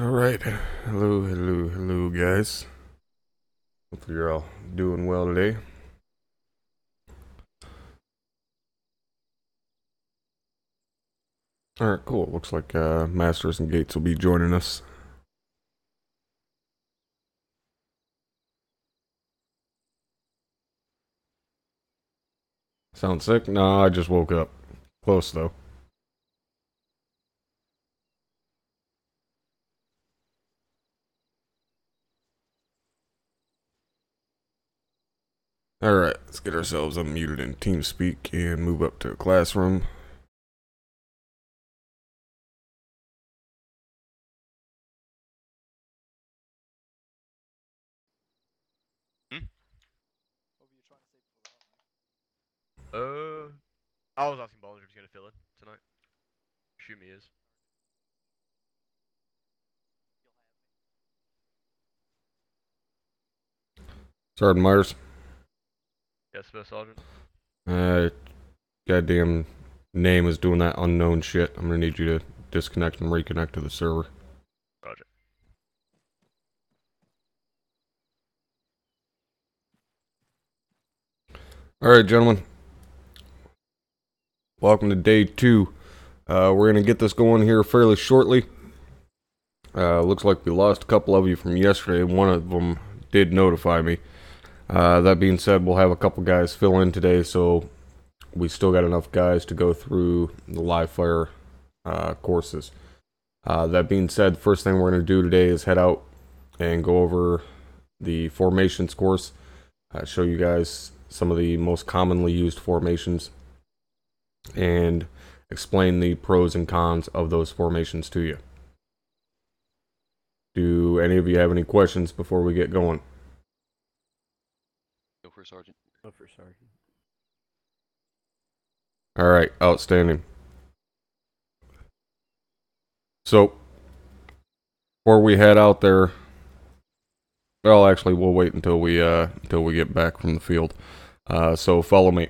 Alright, hello, guys. Hopefully you're all doing well today. Alright, cool. Looks like Masters and Gates will be joining us. Sound sick? Nah, I just woke up. Close, though. Alright, let's get ourselves unmuted in TeamSpeak and move up to a classroom. Hmm? I was asking Ballinger if he's gonna fill in tonight. Assume he is. Sergeant Myers. Yes, First Sergeant. Goddamn name is doing that unknown shit. I'm gonna need you to disconnect and reconnect to the server. Roger. Alright, gentlemen. Welcome to day 2. We're gonna get this going here fairly shortly. Looks like we lost a couple of you from yesterday. One of them did notify me. That being said, we'll have a couple guys fill in today, so we still got enough guys to go through the live fire courses. That being said, first thing we're going to do today is head out and go over the formations course. Show you guys some of the most commonly used formations and explain the pros and cons of those formations to you. Do any of you have any questions before we get going? Go for Sergeant. Go for Sergeant. All right, outstanding. So, before we head out there, well, actually, we'll wait until we get back from the field. So follow me.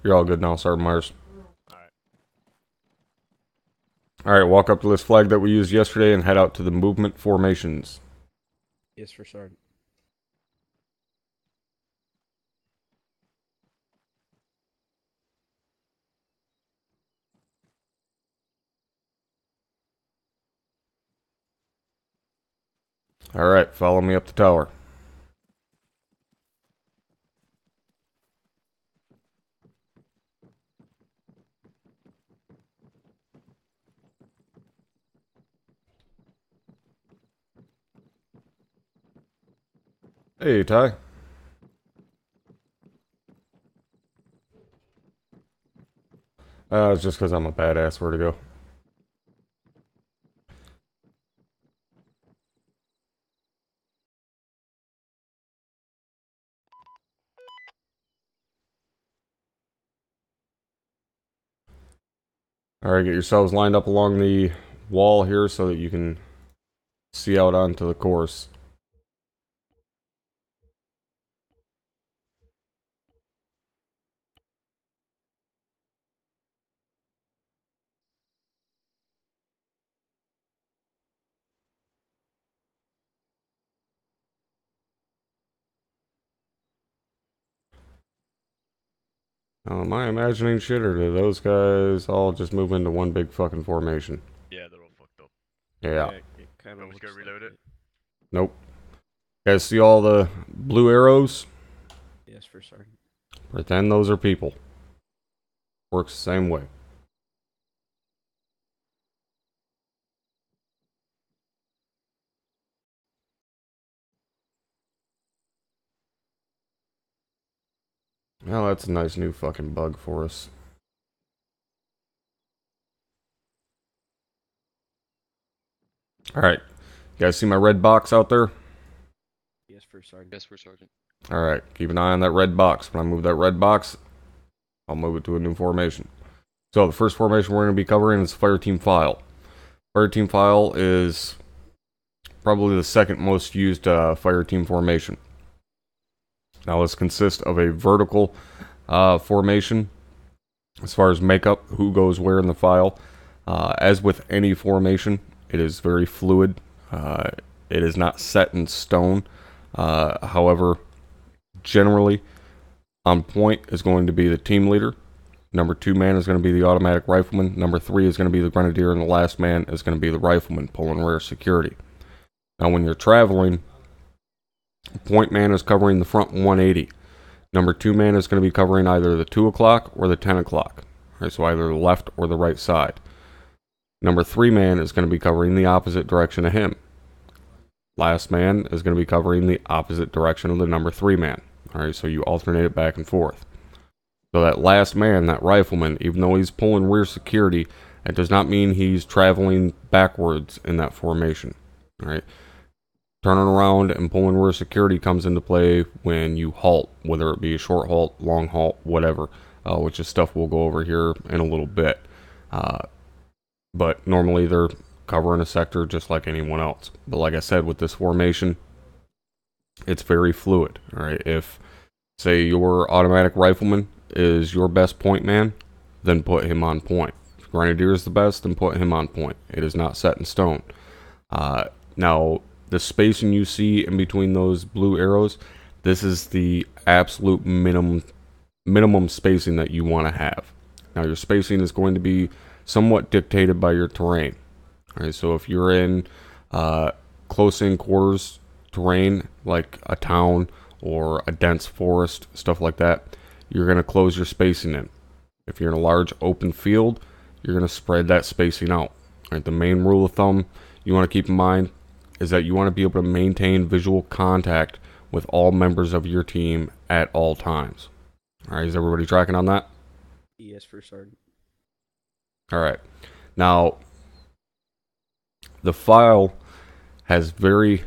You're all good now, Sergeant Myers. Alright. All right, walk up to this flag that we used yesterday and head out to the movement formations. Yes, for Sergeant. All right, follow me up the tower. Hey, Ty. It's just because I'm a badass. Where to go? All right, get yourselves lined up along the wall here so that you can see out onto the course. Am I imagining shit, or do those guys all just move into one big fucking formation? Yeah, they're all fucked up. Yeah. It kind You of want me to looks go reload like it? Nope. You guys see all the blue arrows? Yes, for Sergeant. Pretend those are people. Works the same way. Well, that's a nice new fucking bug for us. Alright. You guys see my red box out there? Yes, for Sergeant. Yes, for Sergeant. Alright, keep an eye on that red box. When I move that red box, I'll move it to a new formation. So the first formation we're going to be covering is Fire Team File. Fire Team File is probably the second most used Fire Team formation. Now this consists of a vertical formation as far as makeup, who goes where in the file. As with any formation, it is very fluid. It is not set in stone. However, generally, on point is going to be the team leader. Number 2 man is going to be the automatic rifleman. Number 3 is going to be the grenadier, and the last man is going to be the rifleman, pulling rear security. Now, when you're traveling, point man is covering the front 180. Number 2 man is going to be covering either the 2 o'clock or the 10 o'clock. Right, so either the left or the right side. Number 3 man is going to be covering the opposite direction of him. Last man is going to be covering the opposite direction of the number 3 man. Alright, so you alternate it back and forth. So that last man, that rifleman, even though he's pulling rear security, it does not mean he's traveling backwards in that formation. Alright, turning around and pulling rear security comes into play when you halt, whether it be a short halt, long halt, whatever, which is stuff we'll go over here in a little bit. But normally they're covering a sector just like anyone else. But like I said, with this formation, it's very fluid. All right, if say your automatic rifleman is your best point man, then put him on point. If grenadier is the best, then put him on point. It is not set in stone. Now, the spacing you see in between those blue arrows, this is the absolute minimum spacing that you want to have. Now, your spacing is going to be somewhat dictated by your terrain. All right, so if you're in close in quarters terrain, like a town or a dense forest, stuff like that, you're going to close your spacing in. If you're in a large open field, you're going to spread that spacing out. All right, the main rule of thumb you want to keep in mind is that you want to be able to maintain visual contact with all members of your team at all times. All right, is everybody tracking on that? Yes, for Sergeant. All right. Now, the file has very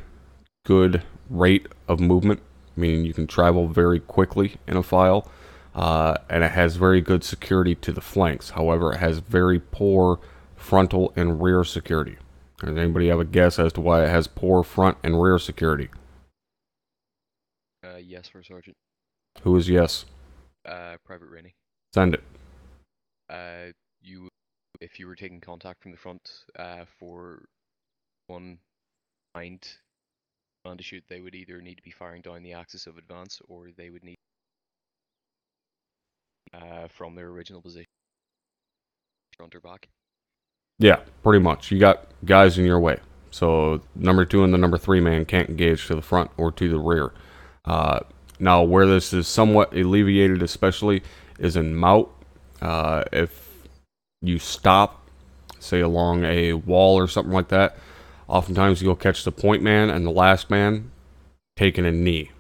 good rate of movement, meaning you can travel very quickly in a file, and it has very good security to the flanks. However, it has very poor frontal and rear security. Does anybody have a guess as to why it has poor front and rear security? Yes, for Sergeant. Who is yes? Private Rainey. Send it. If you were taking contact from the front, for one mind to shoot, they would either need to be firing down the axis of advance, or they would need from their original position, front or back. Yeah, pretty much. You got guys in your way. So number 2 and the number 3 man can't engage to the front or to the rear. Now, where this is somewhat alleviated, especially, is in Mout. If you stop, say along a wall or something like that, oftentimes you'll catch the point man and the last man taking a knee.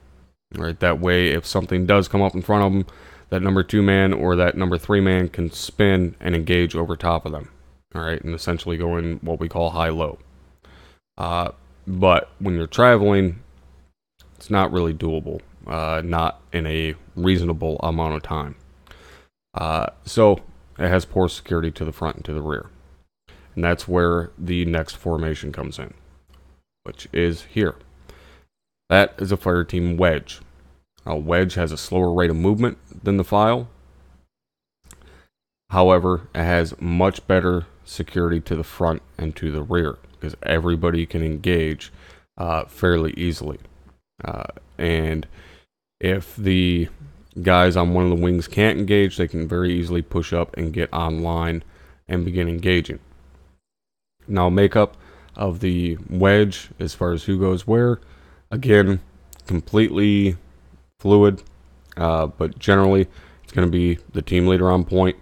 Right? That way, if something does come up in front of them, that number 2 man or that number 3 man can spin and engage over top of them. All right, and essentially go in what we call high-low. But when you're traveling, it's not really doable. Not in a reasonable amount of time. So it has poor security to the front and to the rear. And that's where the next formation comes in, which is here. That is a fire team wedge. A wedge has a slower rate of movement than the file. However, it has much better security to the front and to the rear, because everybody can engage fairly easily. And if the guys on one of the wings can't engage, they can very easily push up and get online and begin engaging. Now, makeup of the wedge as far as who goes where, again, completely fluid, but generally it's going to be the team leader on point.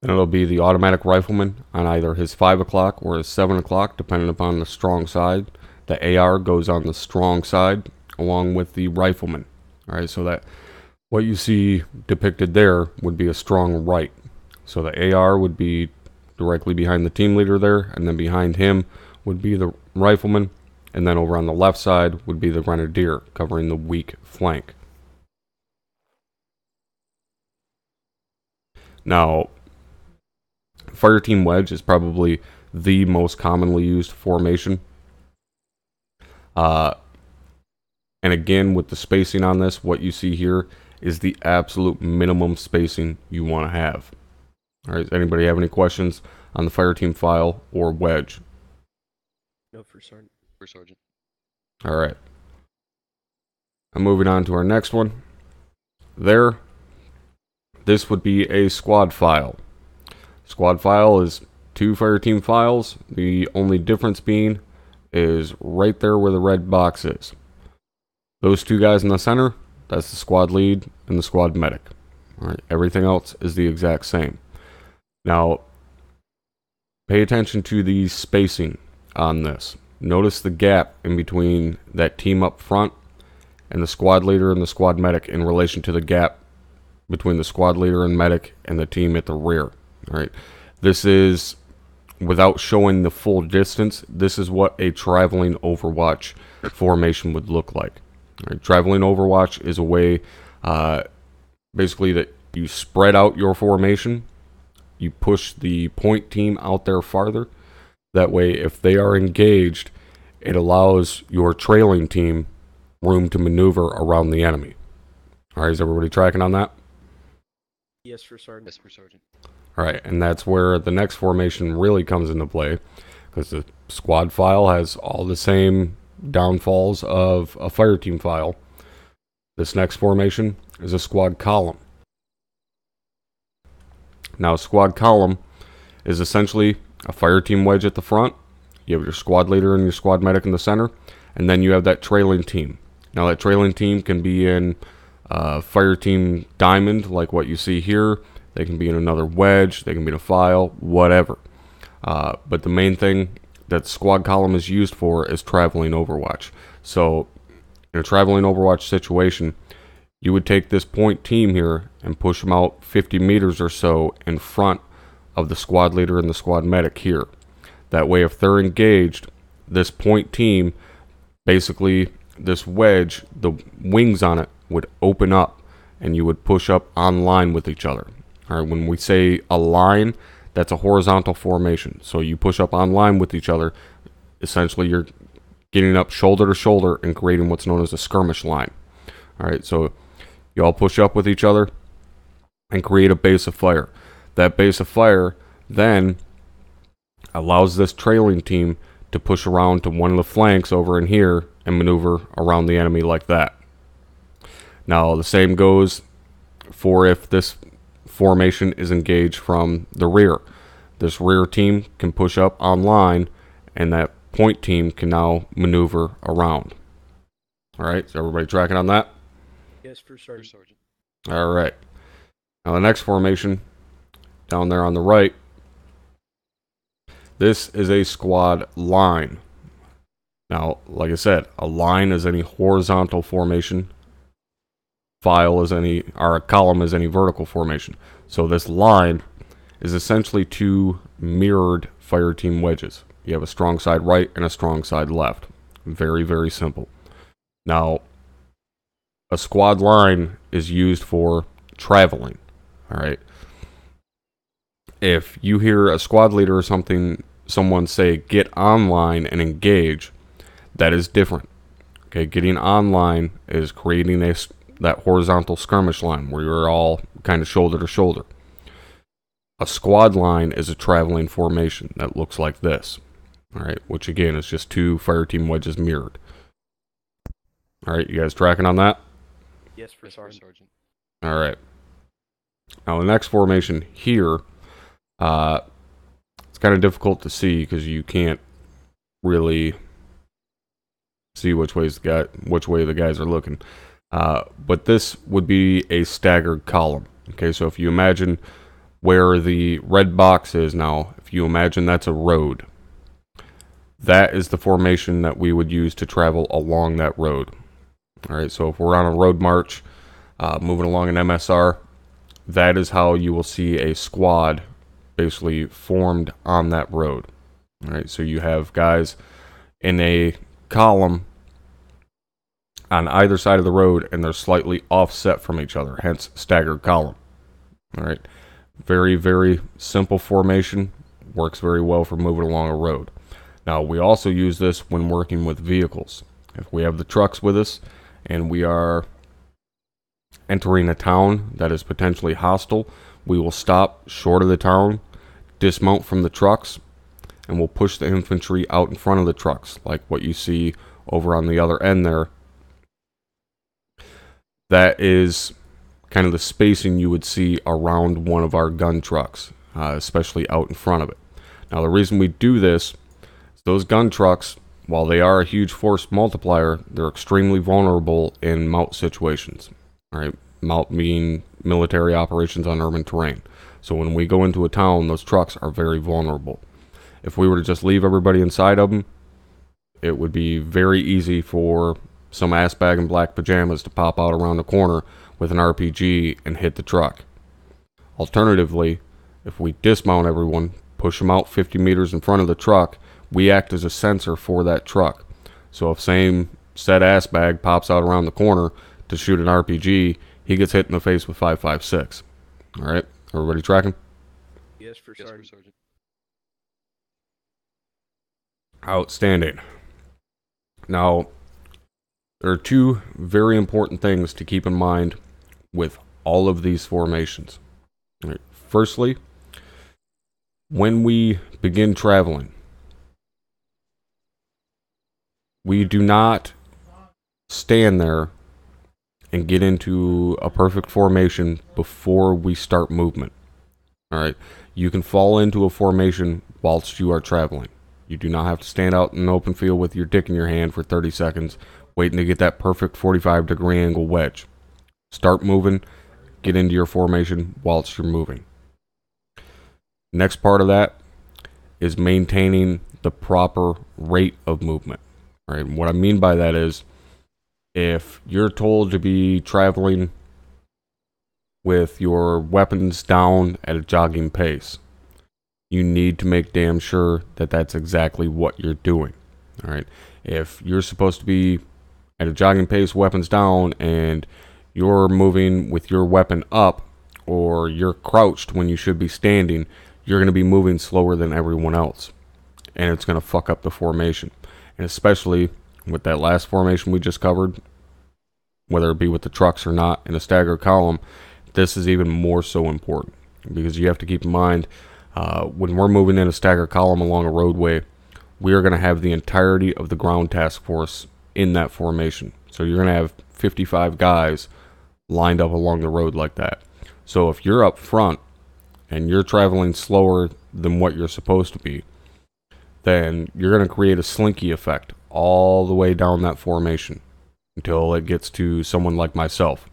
Then it'll be the automatic rifleman on either his 5 o'clock or his 7 o'clock, depending upon the strong side. The AR goes on the strong side along with the rifleman. All right, so that what you see depicted there would be a strong right. So the AR would be directly behind the team leader there, and then behind him would be the rifleman, and then over on the left side would be the grenadier covering the weak flank. Now, fire team wedge is probably the most commonly used formation. And again, with the spacing on this, what you see here is the absolute minimum spacing you want to have. All right, does anybody have any questions on the fire team file or wedge? No, for Sergeant. For Sergeant. All right. I'm moving on to our next one. This would be a squad file. Squad file is 2 fire team files. The only difference being is right there where the red box is. Those 2 guys in the center, that's the squad lead and the squad medic. All right, everything else is the exact same. Now, pay attention to the spacing on this. Notice the gap in between that team up front and the squad leader and the squad medic in relation to the gap between the squad leader and medic and the team at the rear. All right, this is, without showing the full distance, this is what a traveling overwatch formation would look like. All right, traveling overwatch is a way basically that you spread out your formation, you push the point team out there farther. That way, if they are engaged, it allows your trailing team room to maneuver around the enemy. All right, is everybody tracking on that? Yes, for Sergeant. Yes, for Sergeant. All right, and that's where the next formation really comes into play, because the squad file has all the same downfalls of a fire team file. This next formation is a squad column. Now, a squad column is essentially a fire team wedge at the front. You have your squad leader and your squad medic in the center, and then you have that trailing team. Now, that trailing team can be in fire team diamond, like what you see here. They can be in another wedge. They can be in a file, whatever. But the main thing that squad column is used for is traveling overwatch. So, in a traveling overwatch situation, you would take this point team here and push them out 50 meters or so in front of the squad leader and the squad medic here. That way, if they're engaged, this point team, basically this wedge, the wings on it would open up and you would push up on line with each other. All right, when we say a line, that's a horizontal formation. So you push up on line with each other. Essentially, you're getting up shoulder to shoulder and creating what's known as a skirmish line. All right, so you all push up with each other and create a base of fire. That base of fire then allows this trailing team to push around to one of the flanks over in here and maneuver around the enemy like that. Now, the same goes for if this formation is engaged from the rear. This rear team can push up on line, and that point team can now maneuver around. All right, is everybody tracking on that? Yes, for For Sergeant. Sergeant. All right. Now, the next formation down there on the right, this is a squad line. Now, like I said, a line is any horizontal formation. File is any, or a column is any vertical formation. So this line is essentially 2 mirrored fire team wedges. You have a strong side right and a strong side left. Very, very simple. Now, a squad line is used for traveling. All right. If you hear a squad leader or someone say, get online and engage, that is different. Okay, getting online is creating that horizontal skirmish line where you're all kind of shoulder to shoulder. A squad line is a traveling formation that looks like this. All right, which again is just 2 fire team wedges mirrored. All right, you guys tracking on that? Yes, for Yes, for Sergeant. Sergeant. All right. Now the next formation here, it's kind of difficult to see because you can't really see which way the guys are looking. But this would be a staggered column. Okay, so if you imagine where the red box is now, if you imagine that's a road, that is the formation that we would use to travel along that road. All right, so if we're on a road march, moving along an MSR, that is how you will see a squad basically formed on that road. All right, so you have guys in a column on either side of the road, and they're slightly offset from each other, hence staggered column. All right, Very, very simple formation. Works very well for moving along a road. Now, we also use this when working with vehicles. If we have the trucks with us and we are entering a town that is potentially hostile, we will stop short of the town, dismount from the trucks, and we'll push the infantry out in front of the trucks, like what you see over on the other end there. That is kind of the spacing you would see around one of our gun trucks, especially out in front of it. Now, the reason we do this is those gun trucks, while they are a huge force multiplier, they're extremely vulnerable in mount situations. All right, mount being military operations on urban terrain. So when we go into a town, those trucks are very vulnerable. If we were to just leave everybody inside of them, it would be very easy for some ass bag in black pajamas to pop out around the corner with an RPG and hit the truck. Alternatively, if we dismount everyone, push them out 50 meters in front of the truck, we act as a sensor for that truck. So if same said ass bag pops out around the corner to shoot an RPG, he gets hit in the face with 5.56. All right, everybody tracking? Yes, for Yes, for Sergeant. Sergeant. Outstanding. Now, there are two very important things to keep in mind with all of these formations. All right. Firstly, when we begin traveling, we do not stand there and get into a perfect formation before we start movement. All right. You can fall into a formation whilst you are traveling. You do not have to stand out in an open field with your dick in your hand for 30 seconds waiting to get that perfect 45-degree angle wedge. Start moving, get into your formation whilst you're moving. Next part of that is maintaining the proper rate of movement. All right. And what I mean by that is, if you're told to be traveling with your weapons down at a jogging pace, you need to make damn sure that that's exactly what you're doing. All right. If you're supposed to be at a jogging pace, weapons down, and you're moving with your weapon up, or you're crouched when you should be standing, you're going to be moving slower than everyone else, and it's going to fuck up the formation. And especially with that last formation we just covered, whether it be with the trucks or not in a staggered column, this is even more so important, because you have to keep in mind, when we're moving in a staggered column along a roadway, we are going to have the entirety of the ground task force in that formation. So you're going to have 55 guys lined up along the road like that. So if you're up front and you're traveling slower than what you're supposed to be, then you're going to create a slinky effect all the way down that formation until it gets to someone like myself.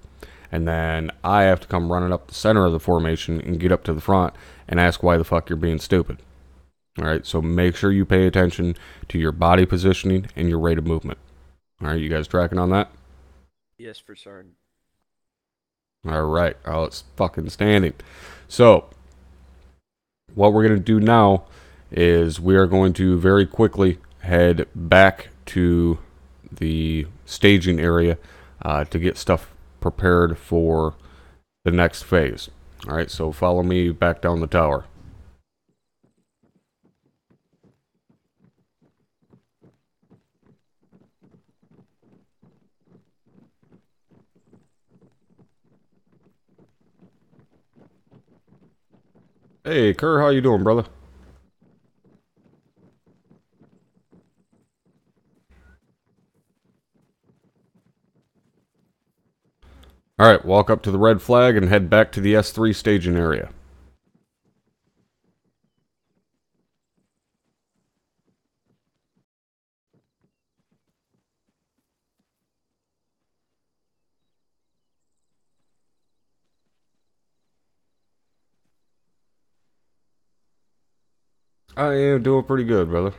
And then I have to come running up the center of the formation and get up to the front and ask why the fuck you're being stupid. All right, so make sure you pay attention to your body positioning and your rate of movement. All right, you guys tracking on that? Yes, for Sergeant. All right, it's fucking standing. So, what we're going to do now is we are going to very quickly head back to the staging area to get stuff prepared for the next phase. All right, so follow me back down the tower. Hey, Kerr, how you doing, brother? All right, walk up to the red flag and head back to the S3 staging area. I am doing pretty good, brother.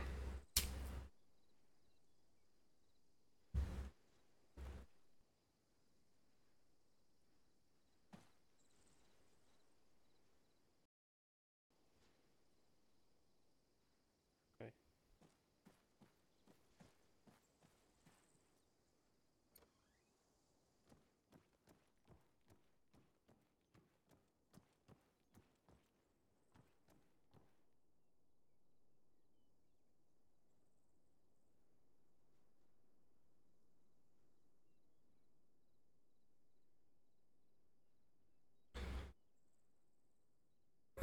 Okay.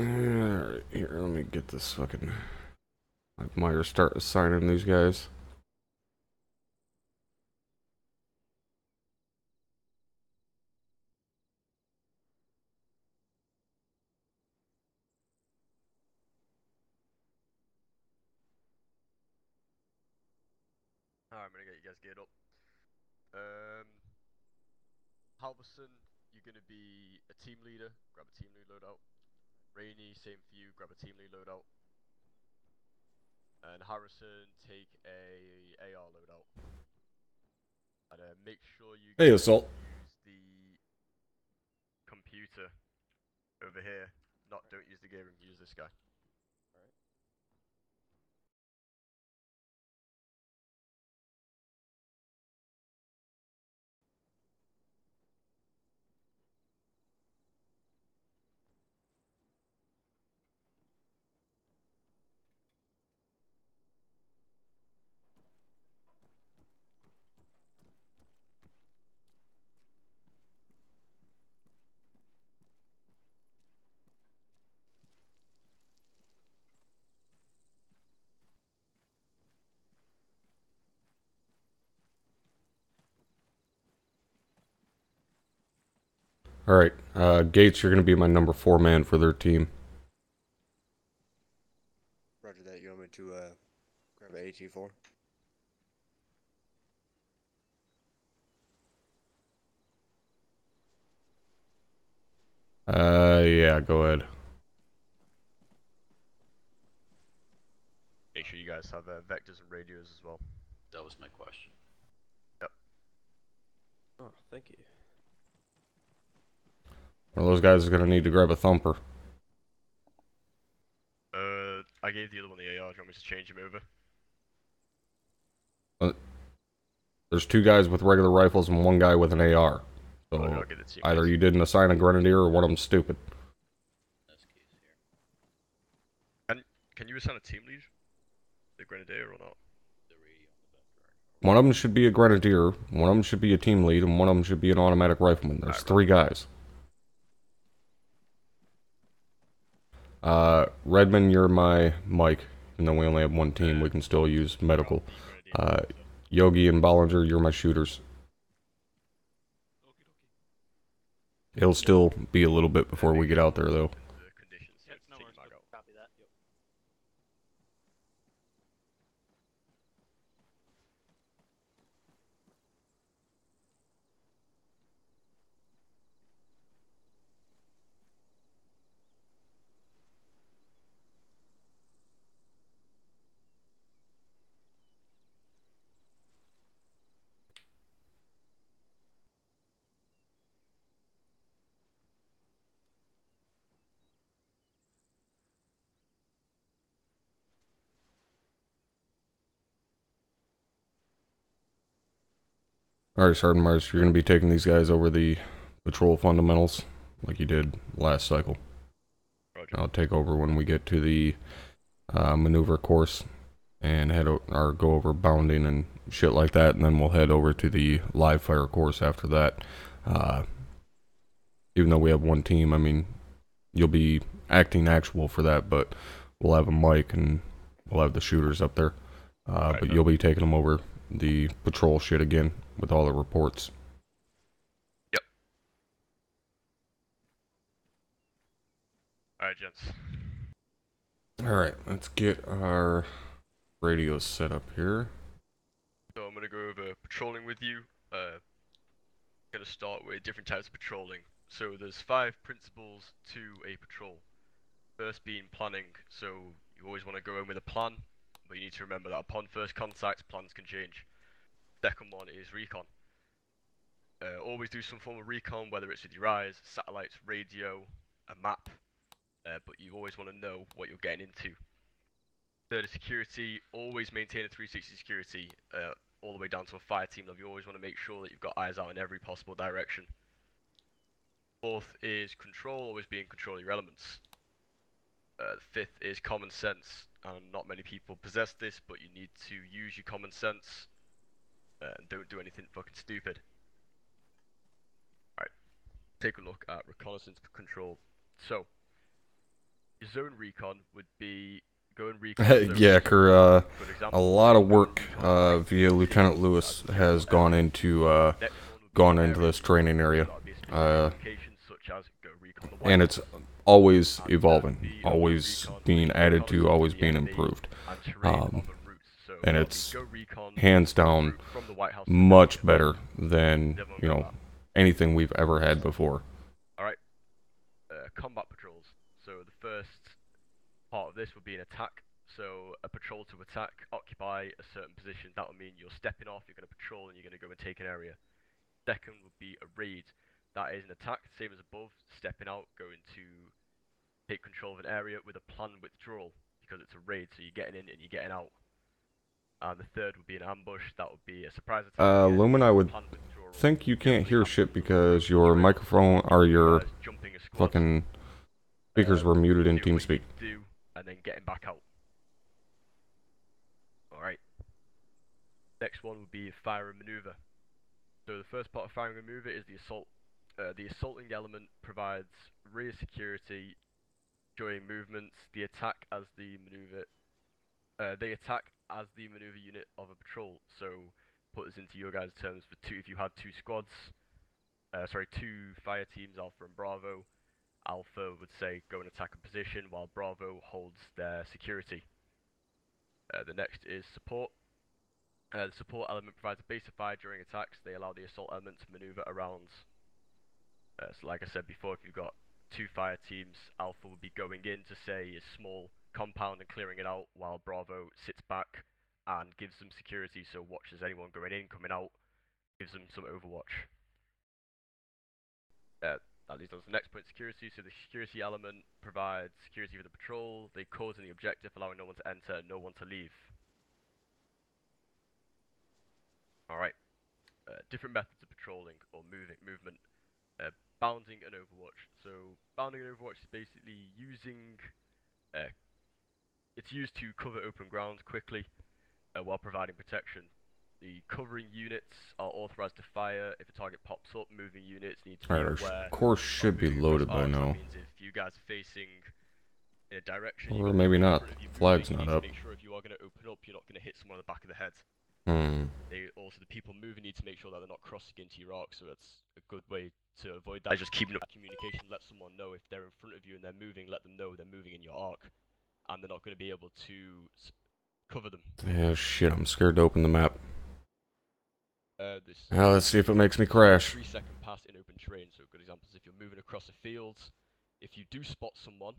Alright, here, let me get this fucking... I might start assigning these guys. Alright, I'm gonna get you guys geared up. Halverson, you're gonna be a team leader. Grab a team lead loadout. Rainey, same for you. Grab a team lead loadout. And Harrison, take a AR loadout. And make sure you Hey, guys Assault. use the computer over here. Don't use the gear room. Use this guy. Alright, Gates, you're gonna be my number 4 man for their team. Roger that. You want me to grab an AT4? Yeah, go ahead. Make sure you guys have vectors and radios as well. That was my question. Yep. Oh, thank you. One of those guys is gonna need to grab a thumper. I gave the other one the AR. Do you want me to change him over? There's 2 guys with regular rifles and 1 guy with an AR. So I'll get the team either leads. you didn't assign a grenadier or one of them's stupid. This case here. Can you assign a team lead? The grenadier or not? The radio on the vector. One of them should be a grenadier, one of them should be a team lead, and one of them should be an automatic rifleman. There's 3 guys. Redmond, you're my Mike. Even though we only have 1 team, we can still use medical. Yogi and Bollinger, you're my shooters. It'll still be a little bit before we get out there, though. The conditions. Yep, no take worries. your mag out. Copy that. Yep. Alright, Sergeant Myers, you're going to be taking these guys over the patrol fundamentals, like you did last cycle. Roger. I'll take over when we get to the maneuver course and or go over bounding and shit like that, and then we'll head over to the live fire course after that. Even though we have 1 team, I mean, you'll be acting actual for that, but we'll have a mic and we'll have the shooters up there. But you'll be taking them over the patrol shit again with all the reports. Yep. Alright, gents. Alright, let's get our radios set up here. So I'm gonna go over patrolling with you. Gonna start with different types of patrolling. So there's 5 principles to a patrol. First being planning. So you always want to go in with a plan, but you need to remember that upon first contact, plans can change. Second one is recon. Always do some form of recon, whether it's with your eyes, satellites, radio, a map. But you always want to know what you're getting into. Third is security. Always maintain a 360 security, all the way down to a fire team level. You always want to make sure that you've got eyes out in every possible direction. Fourth is control. Always be in control of your elements. Fifth is common sense. Not many people possess this, but you need to use your common sense. And don't do anything fucking stupid. Alright, take a look at reconnaissance control. So, Your zone recon would be go and recon the zone. Yeah, Good a example, lot of go and work recon the right via Lieutenant security Lewis and has general gone area. into Next one would be area this recon, training so area, that would be a specific location such as go recon the White and House. it's always And evolving, be always recon being added to, reconnaissance always of the being enemy improved. and terrain on the routes. So And that would it's be go recon hands the down route from the White House to the much Pentagon. better than, Does everyone you got know, that? anything we've ever had before. Alright. Combat patrols. So the first part of this would be an attack. So a patrol to attack, occupy a certain position. That would mean you're stepping off, you're going to patrol, and you're going to go and take an area. Second would be a raid. That is an attack, same as above, stepping out, going to take control of an area with a planned withdrawal, because it's a raid, so you're getting in and you're getting out. And the third would be an ambush. That would be a surprise attack. Lumen, I would planned withdrawal. think you can't Generally hear happens shit on the because route your of the microphone or your jumping a squad, fucking speakers were muted in doing what you TeamSpeak. do, and then getting back out. Alright. Next one would be fire and maneuver. So the first part of firing and maneuver is the assault. The assaulting element provides rear security during movements. The attack as the maneuver. They attack as the maneuver unit of a patrol. So put this into your guys' terms for two. If you had two squads, two fire teams, Alpha and Bravo. Alpha would say go and attack a position while Bravo holds their security. The next is support. The support element provides a base of fire during attacks. They allow the assault element to maneuver around. So like I said before, if you've got two fire teams, Alpha would be going in to say a small compound and clearing it out, while Bravo sits back and gives them security, so watches anyone going in, coming out, gives them some overwatch. That leads on to the next point, security. So the security element provides security for the patrol. They cordon the objective, allowing no one to enter, no one to leave. Alright. Different methods of patrolling or movement. Bounding and Overwatch. So bounding and Overwatch is basically using. It's used to cover open ground quickly while providing protection. The covering units are authorized to fire if a target pops up. Moving units need to be Alright, aware. our course should be loaded by now. That means if you guys are facing in a direction, Or maybe not. Flag's not up. Make sure if you are going to open up, you're not going to hit someone on the back of the head. Also, the people moving need to make sure that they're not crossing into your arc, so that's a good way to avoid that. Just keeping up communication, let someone know if they're in front of you and they're moving, let them know they're moving in your arc, and they're not going to be able to cover them. Yeah, shit, I'm scared to open the map. This Let's see if it makes me crash. 3-second pass in open terrain, so good examples, if you're moving across a field, if you do spot someone,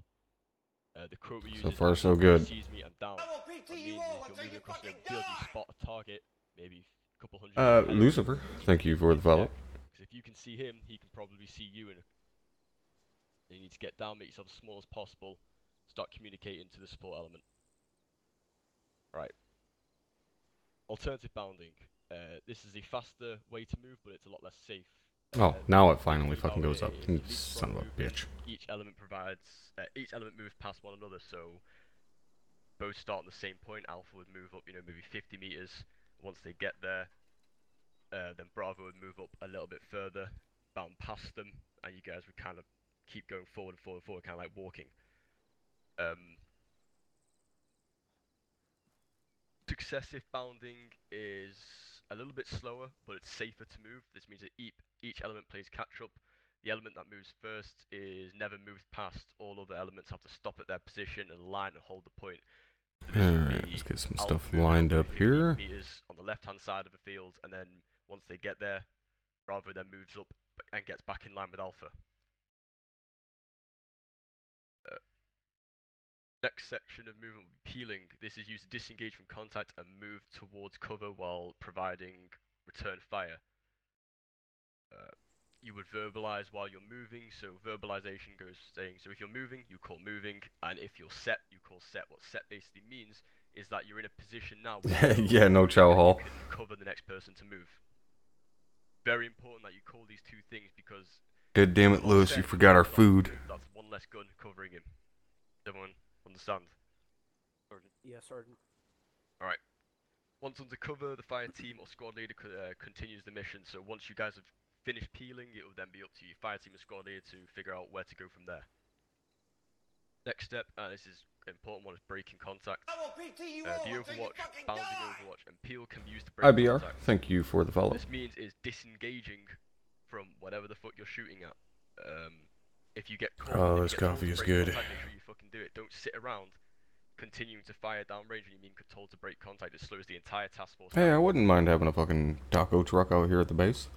the quote we use So is, far, so good. sees me, I'm down. That means if you're moving across the field, you spot a target, maybe a couple hundred meters. Lucifer, thank you for the follow. Because if you can see him, he can probably see you, and you need to get down, make yourself as small as possible, start communicating to the support element. Right. Alternative bounding. This is a faster way to move, but it's a lot less safe. Oh, now it finally fucking goes up. You son of a bitch. Each element moves past one another, so both start on the same point. Alpha would move up, maybe 50 meters. Once they get there, then Bravo would move up a little bit further, bound past them, and you guys would kind of keep going forward, kind of like walking. Successive bounding is a little bit slower, but it's safer to move. This means that each element plays catch up. The element that moves first is never moved past. All other elements have to stop at their position and line and hold the point. So Alright, let's get some stuff lined up here. Meters on the left-hand side of the field, and then once they get there, Bravo then moves up and gets back in line with Alpha. Next section of movement will be peeling. This is used to disengage from contact and move towards cover while providing return fire. You would verbalize while you're moving, so verbalization goes saying, so if you're moving, you call moving, and if you're set, you call set. What set basically means is that you're in a position now where Yeah, no chow hall. you can cover the next person to move. Very important that you call these two things, because God damn it, Lewis, you forgot our food. that's one less gun covering him. Does everyone understand? Yes, Sergeant. Alright. Once under cover, the fire team or squad leader continues the mission, so once you guys have finished peeling, it will then be up to you, fire team and squad leader, to figure out where to go from there. Next step, and this is an important one, is breaking contact. The Overwatch, bounding Overwatch, and Peel can be used to break IBR, contact. thank you for the follow. What this means is disengaging from whatever the fuck you're shooting at. If you get caught, Oh, if this you get told coffee to is break good. contact, make sure you fucking do it. Don't sit around continuing to fire downrange when you mean told to break contact. It slows the entire task force Hey, down. I wouldn't mind having a fucking taco truck out here at the base.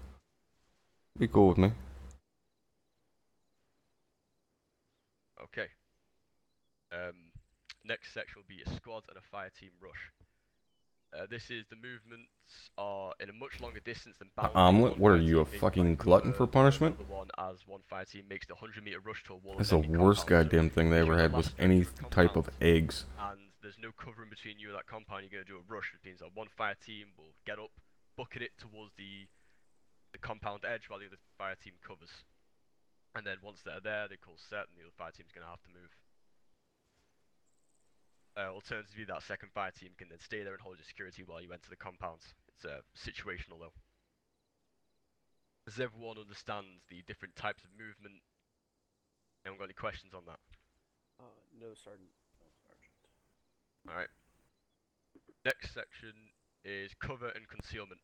Be cool with me. Okay. Next section will be a squad and a fire team rush. This is the movements are in a much longer distance than bounding. Omelet? One What are fire you, a team being fucking by glutton cover, for punishment? Another one as one fire team makes the 100-meter rush to a wall. That's of the enemy worst compound. goddamn thing they if ever you're on had the was last any stretch of type of compound, eggs. and there's no cover in between you and that compound, you're going to do a rush, which means that one fire team will get up, bucket it towards the compound edge while the other fire team covers. And then once they're there, they call set, and the other fire team's going to have to move. Alternatively, that second fire team can then stay there and hold your security while you enter the compound. It's situational though. Does everyone understand the different types of movement? Anyone got any questions on that? No, Sergeant. Alright. Next section is cover and concealment.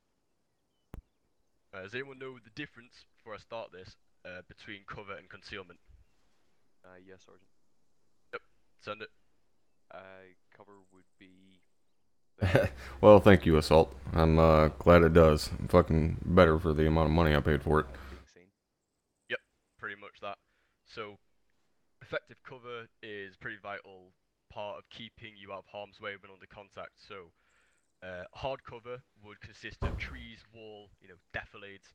Does anyone know the difference, before I start this, between cover and concealment? Yes, Sergeant. Yep, send it. Cover would be... Well, thank you, Assault. I'm glad it does. I'm fucking better for the amount of money I paid for it. being seen. Yep, pretty much that. So, effective cover is a pretty vital part of keeping you out of harm's way when under contact. So, hard cover would consist of trees, wall, defilades,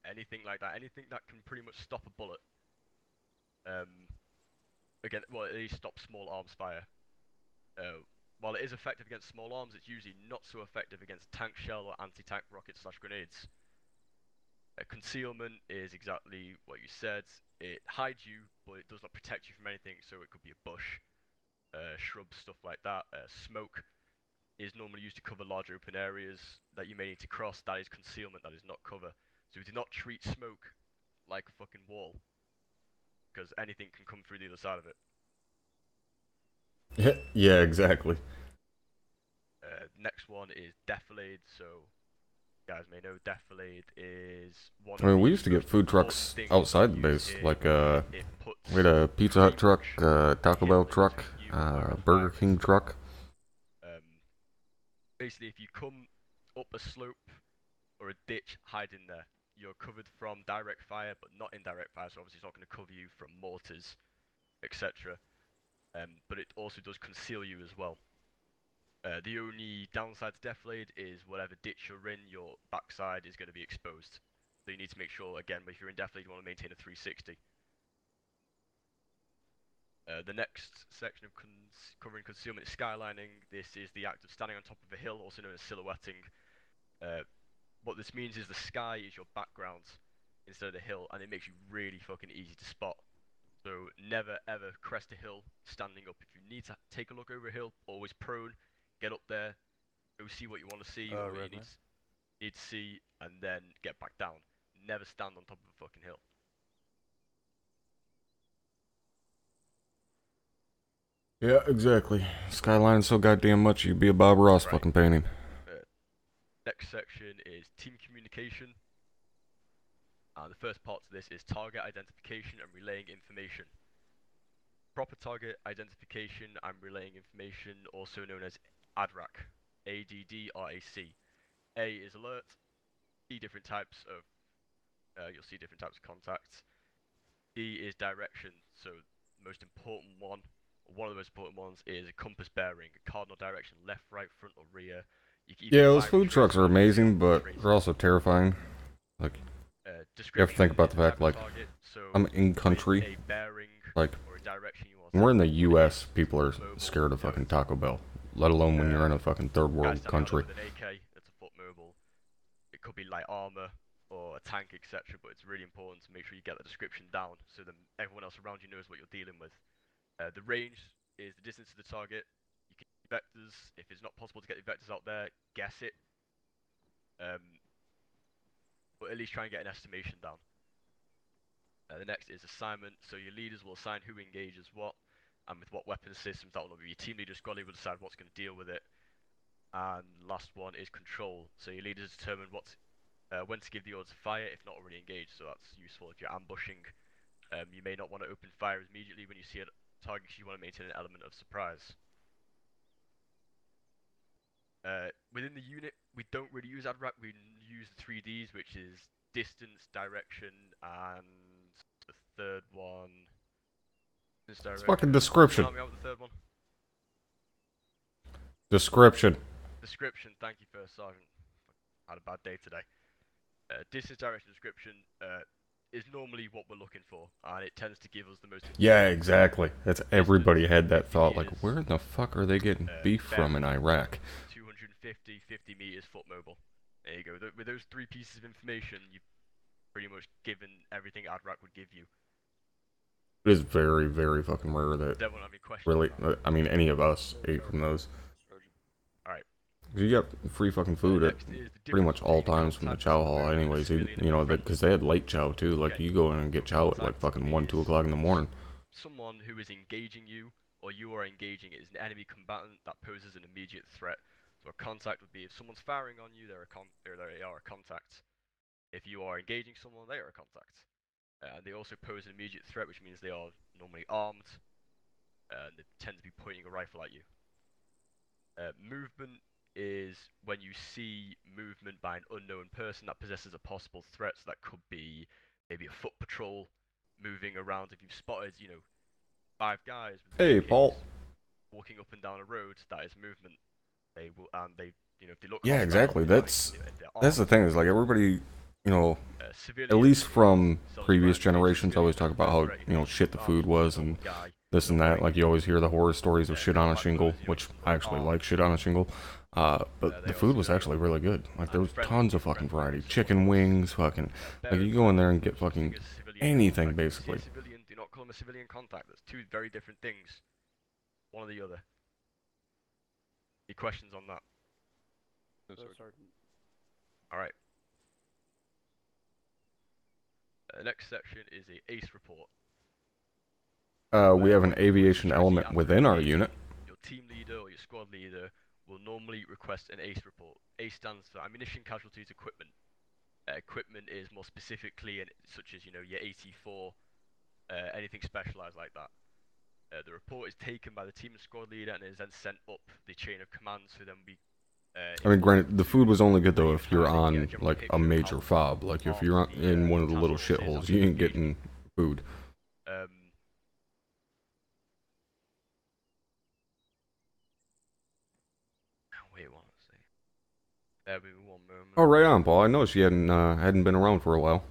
anything like that. Anything that can pretty much stop a bullet. Again, well, at least stop small arms fire. While it is effective against small arms, it's usually not so effective against tank shell or anti-tank rockets/grenades. Concealment is exactly what you said. It hides you, but it does not protect you from anything, so it could be a bush, shrubs, stuff like that. Smoke is normally used to cover large open areas that you may need to cross. That is concealment, that is not cover. So we do not treat smoke like a fucking wall, because anything can come through the other side of it. Yeah, exactly. Next one is defilade. So, you guys may know defilade is one I mean, of we the used to get most food important trucks things outside the you base. use Like, here. It puts we had a Pizza Hut truck, pretty much Taco kill Bell in truck, between you and wherever the Burger fire King is. truck. Basically, if you come up a slope or a ditch, hide in there. You're covered from direct fire, but not indirect fire, so obviously it's not going to cover you from mortars, etc. But it also does conceal you as well. The only downside to defilade is whatever ditch you're in, your backside is going to be exposed. So you need to make sure, again, if you're in defilade, you want to maintain a 360. The next section of covering concealment is skylining. This is the act of standing on top of a hill, also known as silhouetting. What this means is the sky is your background instead of the hill, and it makes you really fucking easy to spot. So never ever crest a hill standing up. If you need to take a look over a hill, always prone, get up there, go see what you want to see, or what you need to see, and then get back down. Never stand on top of a fucking hill. Yeah, exactly. Skyline's so goddamn much, you'd be a Bob Ross fucking painting. Next section is team communication. The first part to this is target identification and relaying information. Proper target identification and relaying information, also known as ADRAC. ADDRAC. A is alert. You'll see different types of contacts. D is direction. So the most important one, or one of the most important ones, is a compass bearing, a cardinal direction, left, right, front, or rear. Yeah, those food trucks are amazing, but they're also terrifying. Like, you have to think about the fact, like, I'm in country. Like, when we're in the U.S., people are scared of fucking Taco Bell, let alone when you're in a fucking third world country. With an AK, that's a foot mobile. It could be light armor or a tank, etc. But it's really important to make sure you get the description down so that everyone else around you knows what you're dealing with. The range is the distance to the target. You can use vectors. If it's not possible to get the vectors out there, guess it. But at least try and get an estimation down. The next is assignment. So your leaders will assign who engages what. and with what weapon systems. That will be your team leader. Squad leader will decide what's going to deal with it. And last one is control. So your leaders determine when to give the order to fire if not already engaged. So that's useful if you're ambushing. You may not want to open fire immediately when you see a target because you want to maintain an element of surprise. Within the unit, we don't really use advert. We use the 3Ds, which is distance, direction, and the third one. It's fucking description. Help me out with the third one. Description. Description. Thank you, First Sergeant. Had a bad day today. Distance, direction, description is normally what we're looking for, and it tends to give us the most. Yeah, exactly. That's everybody had that thought. Like, where in the fuck are they getting beef from in Iraq? 250, 50 meters foot mobile. There you go. With those 3 pieces of information, you've pretty much given everything ADRAC would give you. It is very, very fucking rare that really, I mean, any of us ate from those. Alright. You got free fucking food at pretty much all times from the chow hall anyways, you know, because they had late chow too. Like, you go in and get chow at like fucking 1, 2 o'clock in the morning. Someone who is engaging you, or you are engaging it, is an enemy combatant that poses an immediate threat. So a contact would be if someone's firing on you, they are a contact. If you are engaging someone, they are a contact. They also pose an immediate threat, which means they are normally armed, and they tend to be pointing a rifle at you. Movement is when you see movement by an unknown person that possesses a possible threat. So that could be maybe a foot patrol moving around. If you've spotted, 5 guys with Hey, Paul, walking up and down a road, that is movement. They will, and they, if they look. Yeah, exactly. That's the thing, is like everybody, at least from previous generations, always talk about how, shit the food was and this and that. Like, you always hear the horror stories of shit on a shingle, which I actually like shit on a shingle. But the food was actually really good. Like, there was tons of fucking variety. Chicken wings, fucking, like, you go in there and get fucking anything, basically. Do not call them a civilian contact. That's 2 very different things. One or the other. Any questions on that? No, Sergeant. Alright. Next section is a ACE report. We have an aviation element within our unit. Your team leader or your squad leader will normally request an ACE report. ACE stands for Ammunition Casualties Equipment. Equipment is more specifically, such as your AT4, anything specialized like that. The report is taken by the team and squad leader and is then sent up the chain of command, so then we. I mean, granted, the food was only good though if you're on like a major fob. Like, if you're in one of the little shitholes, you ain't getting food. Wait, one second. Bear with me one moment. Oh, right on, Paul. I noticed you hadn't been around for a while.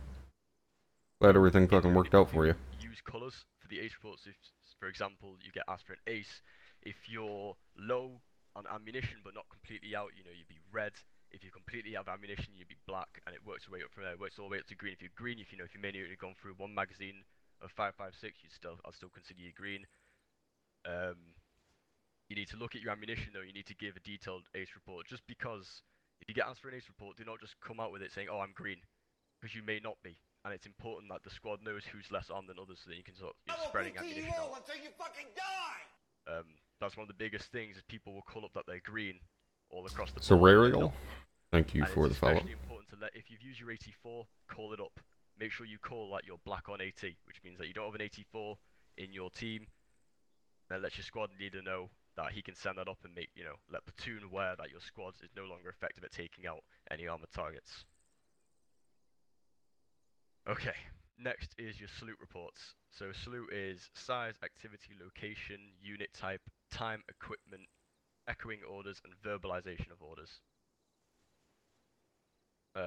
Glad everything fucking worked out for you. Use colors for the ACE reports. If, for example, you get asked for an ACE, if you're low on ammunition but not completely out, you'd be red. If you completely have ammunition, you'd be black, and it works your way up from there. It works all the way up to green. If you're green, if you may have gone through 1 magazine of 5.56, I'll still consider you green. You need to look at your ammunition though. You need to give a detailed ACE report. Just because if you get asked for an ACE report, do not just come out with it saying, "Oh, I'm green," because you may not be. And it's important that the squad knows who's less armed than others, so that you can sort of spreading ammunition out. Until you fucking die! That's one of the biggest things is people will call up that they're green all across the board. Cerarial, thank you for the follow-up. It's especially important to if you've used your AT4, call it up. Make sure you call that you're black on AT, which means that you don't have an AT4 in your team. Then let your squad leader know that he can send that up and let platoon aware that your squad is no longer effective at taking out any armored targets. Okay, next is your salute reports. So salute is size, activity, location, unit type, time, equipment, echoing orders, and verbalization of orders.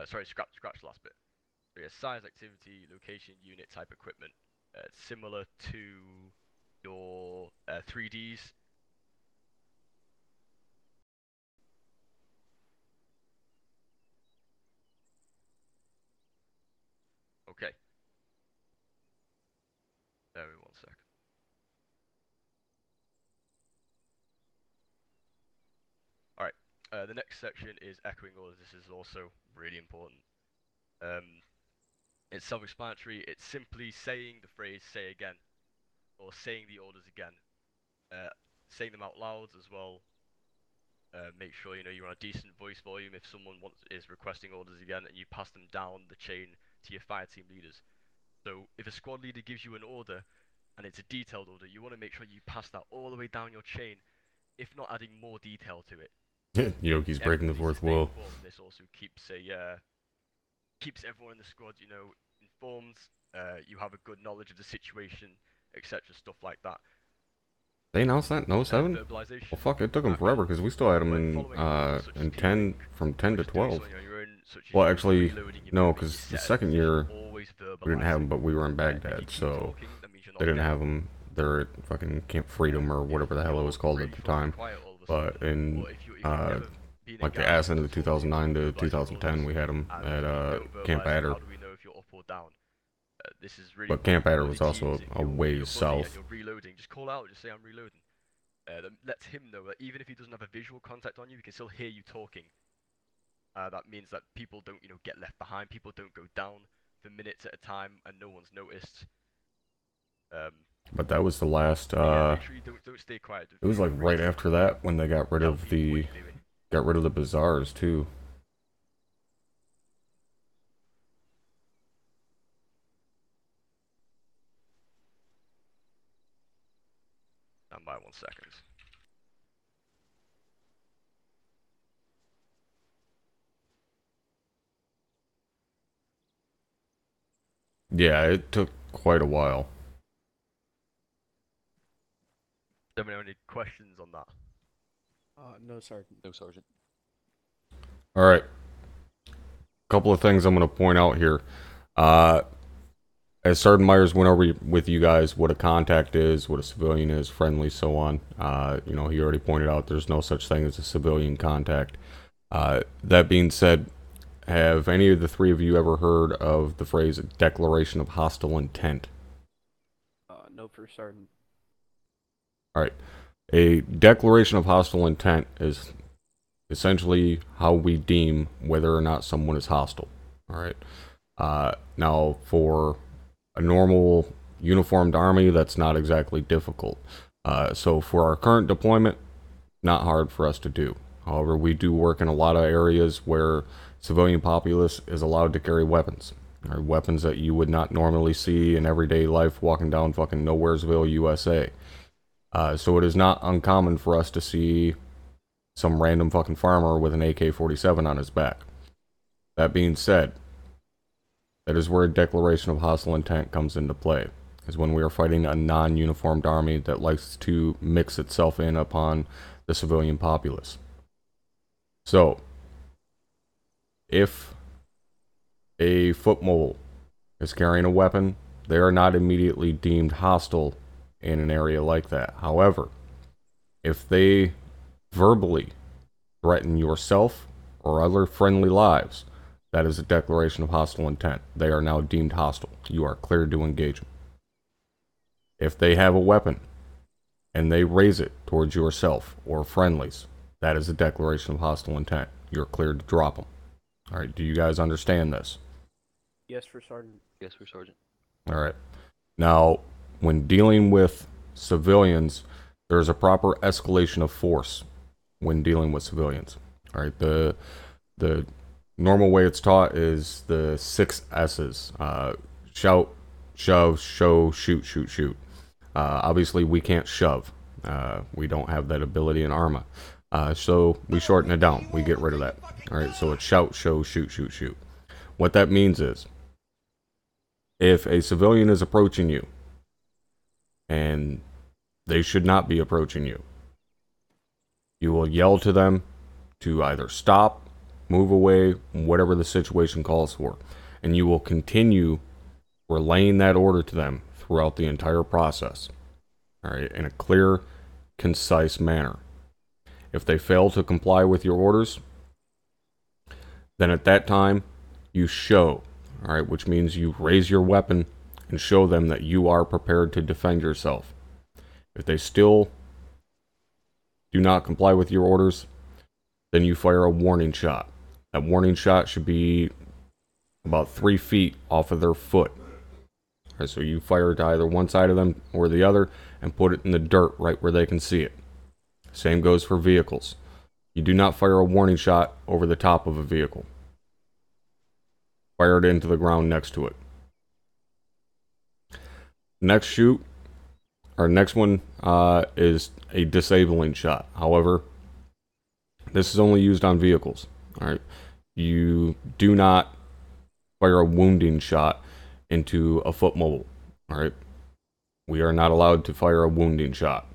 Sorry, scratch the last bit. So yeah, size, activity, location, unit type, equipment. Similar to your 3Ds. Okay. Bear with me 1 second. Alright, the next section is echoing orders. This is also really important. It's self-explanatory. It's simply saying the phrase "say again," or saying the orders again. saying them out loud as well. Make sure you're on a decent voice volume if someone is requesting orders again, and you pass them down the chain to your fire team leaders. So if a squad leader gives you an order and it's a detailed order, you want to make sure you pass that all the way down your chain, if not adding more detail to it. Yoki's breaking the fourth wall. This also keeps everyone in the squad, informed. You have a good knowledge of the situation, etc. Stuff like that. They announced that in 07? Well, fuck, it took them forever because we still had them in 10, from 10 to 12. Well, actually, no, because the second year we didn't have them, but we were in Baghdad, so they didn't have them. They're at fucking Camp Freedom or whatever the hell it was called at the time. But in like the ass end of 2009 to 2010, we had them at Camp Adder. But Camp Adder was also a ways south. You're reloading. Just call out. Just say I'm reloading. That lets him know that even if he doesn't have a visual contact on you, he can still hear you talking. That means that people don't, get left behind. People don't go down for minutes at a time, and no one's noticed. But that was the last. Make sure you don't stay quiet. It was like right after that when they got rid of the bazaars too. Stand by 1 second. Yeah, it took quite a while. Do you have any questions on that? No, Sergeant. No, Sergeant. Alright. Couple of things I'm going to point out here. As Sergeant Myers went over with you guys what a contact is, what a civilian is, friendly, so on. He already pointed out there's no such thing as a civilian contact. That being said, have any of the three of you ever heard of the phrase declaration of hostile intent? No, for Sergeant. Alright. A declaration of hostile intent is essentially how we deem whether or not someone is hostile. Alright. Now, for a normal uniformed army, that's not exactly difficult. So for our current deployment, not hard for us to do. However, we do work in a lot of areas where civilian populace is allowed to carry weapons. Or weapons that you would not normally see in everyday life walking down fucking Nowheresville, USA. So it is not uncommon for us to see some random fucking farmer with an AK-47 on his back. That being said, that is where a declaration of hostile intent comes into play, is when we are fighting a non-uniformed army that likes to mix itself in upon the civilian populace. So, if a foot mole is carrying a weapon, they are not immediately deemed hostile in an area like that. However, if they verbally threaten yourself or other friendly lives, that is a declaration of hostile intent. They are now deemed hostile. You are cleared to engage them. If they have a weapon and they raise it towards yourself or friendlies, that is a declaration of hostile intent. You're cleared to drop them. Alright, do you guys understand this? Yes, for Sergeant. Yes, for Sergeant. Alright. Now, when dealing with civilians, there's a proper escalation of force when dealing with civilians. Alright, the normal way it's taught is the 6 S's. Shout, shove, show, shoot, shoot, shoot. Obviously, we can't shove. We don't have that ability in ARMA. So we shorten it down. We get rid of that. Alright, so it's shout, show, shoot, shoot, shoot. What that means is, if a civilian is approaching you, and they should not be approaching you, you will yell to them to either stop, move away, whatever the situation calls for. And you will continue relaying that order to them throughout the entire process. Alright, in a clear, concise manner. If they fail to comply with your orders, then at that time, you show. Alright, which means you raise your weapon and show them that you are prepared to defend yourself. If they still do not comply with your orders, then you fire a warning shot. That warning shot should be about 3 feet off of their foot. Alright, so you fire to either one side of them or the other and put it in the dirt right where they can see it. Same goes for vehicles. You do not fire a warning shot over the top of a vehicle. Fire it into the ground next to it. Next one is a disabling shot. However, this is only used on vehicles. Alright, you do not fire a wounding shot into a foot mobile. Alright, we are not allowed to fire a wounding shot.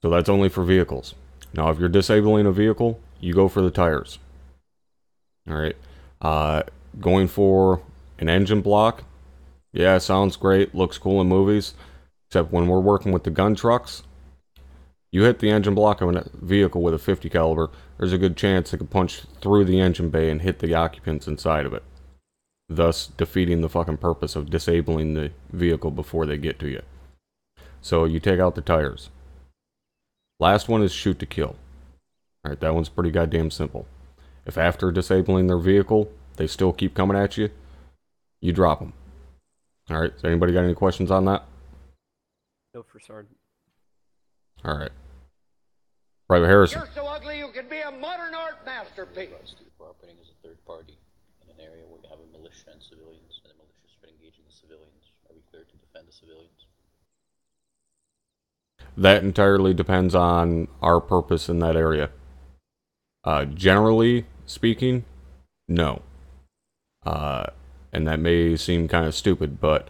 So that's only for vehicles. Now, if you're disabling a vehicle, you go for the tires. Alright, going for an engine block, yeah, sounds great, looks cool in movies, except when we're working with the gun trucks, you hit the engine block of a vehicle with a 50 caliber, there's a good chance it could punch through the engine bay and hit the occupants inside of it, thus defeating the fucking purpose of disabling the vehicle before they get to you. So you take out the tires. Last one is shoot to kill. Alright, that one's pretty goddamn simple. If after disabling their vehicle, they still keep coming at you, you drop them. Alright, has anybody got any questions on that? No for Sergeant. Alright. Private Harrison. You're so ugly you could be a modern art masterpiece. Cooperating as a third party in an area where you have a militia and civilians, and the militias are engaging the civilians. Are we clear to defend the civilians? That entirely depends on our purpose in that area. Generally speaking, no. And that may seem kind of stupid, but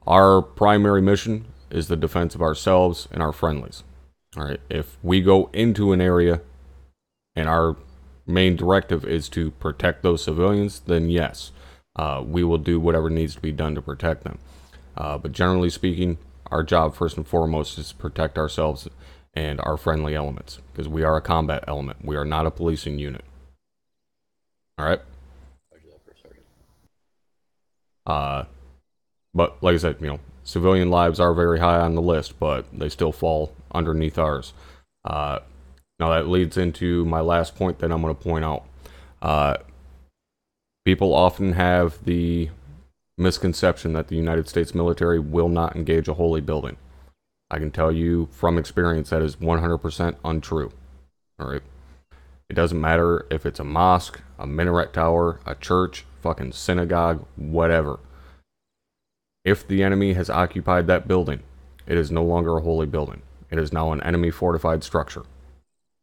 our primary mission is the defense of ourselves and our friendlies. Alright, if we go into an area and our main directive is to protect those civilians, then yes, we will do whatever needs to be done to protect them. But generally speaking, our job first and foremost is to protect ourselves and our friendly elements, because we are a combat element. We are not a policing unit. Alright? But like I said, civilian lives are very high on the list, but they still fall underneath ours. Now that leads into my last point that I'm going to point out. People often have the misconception that the United States military will not engage a holy building. I can tell you from experience that is 100% untrue. Alright? It doesn't matter if it's a mosque, a minaret tower, a church, fucking synagogue, whatever. If the enemy has occupied that building, it is no longer a holy building. It is now an enemy fortified structure.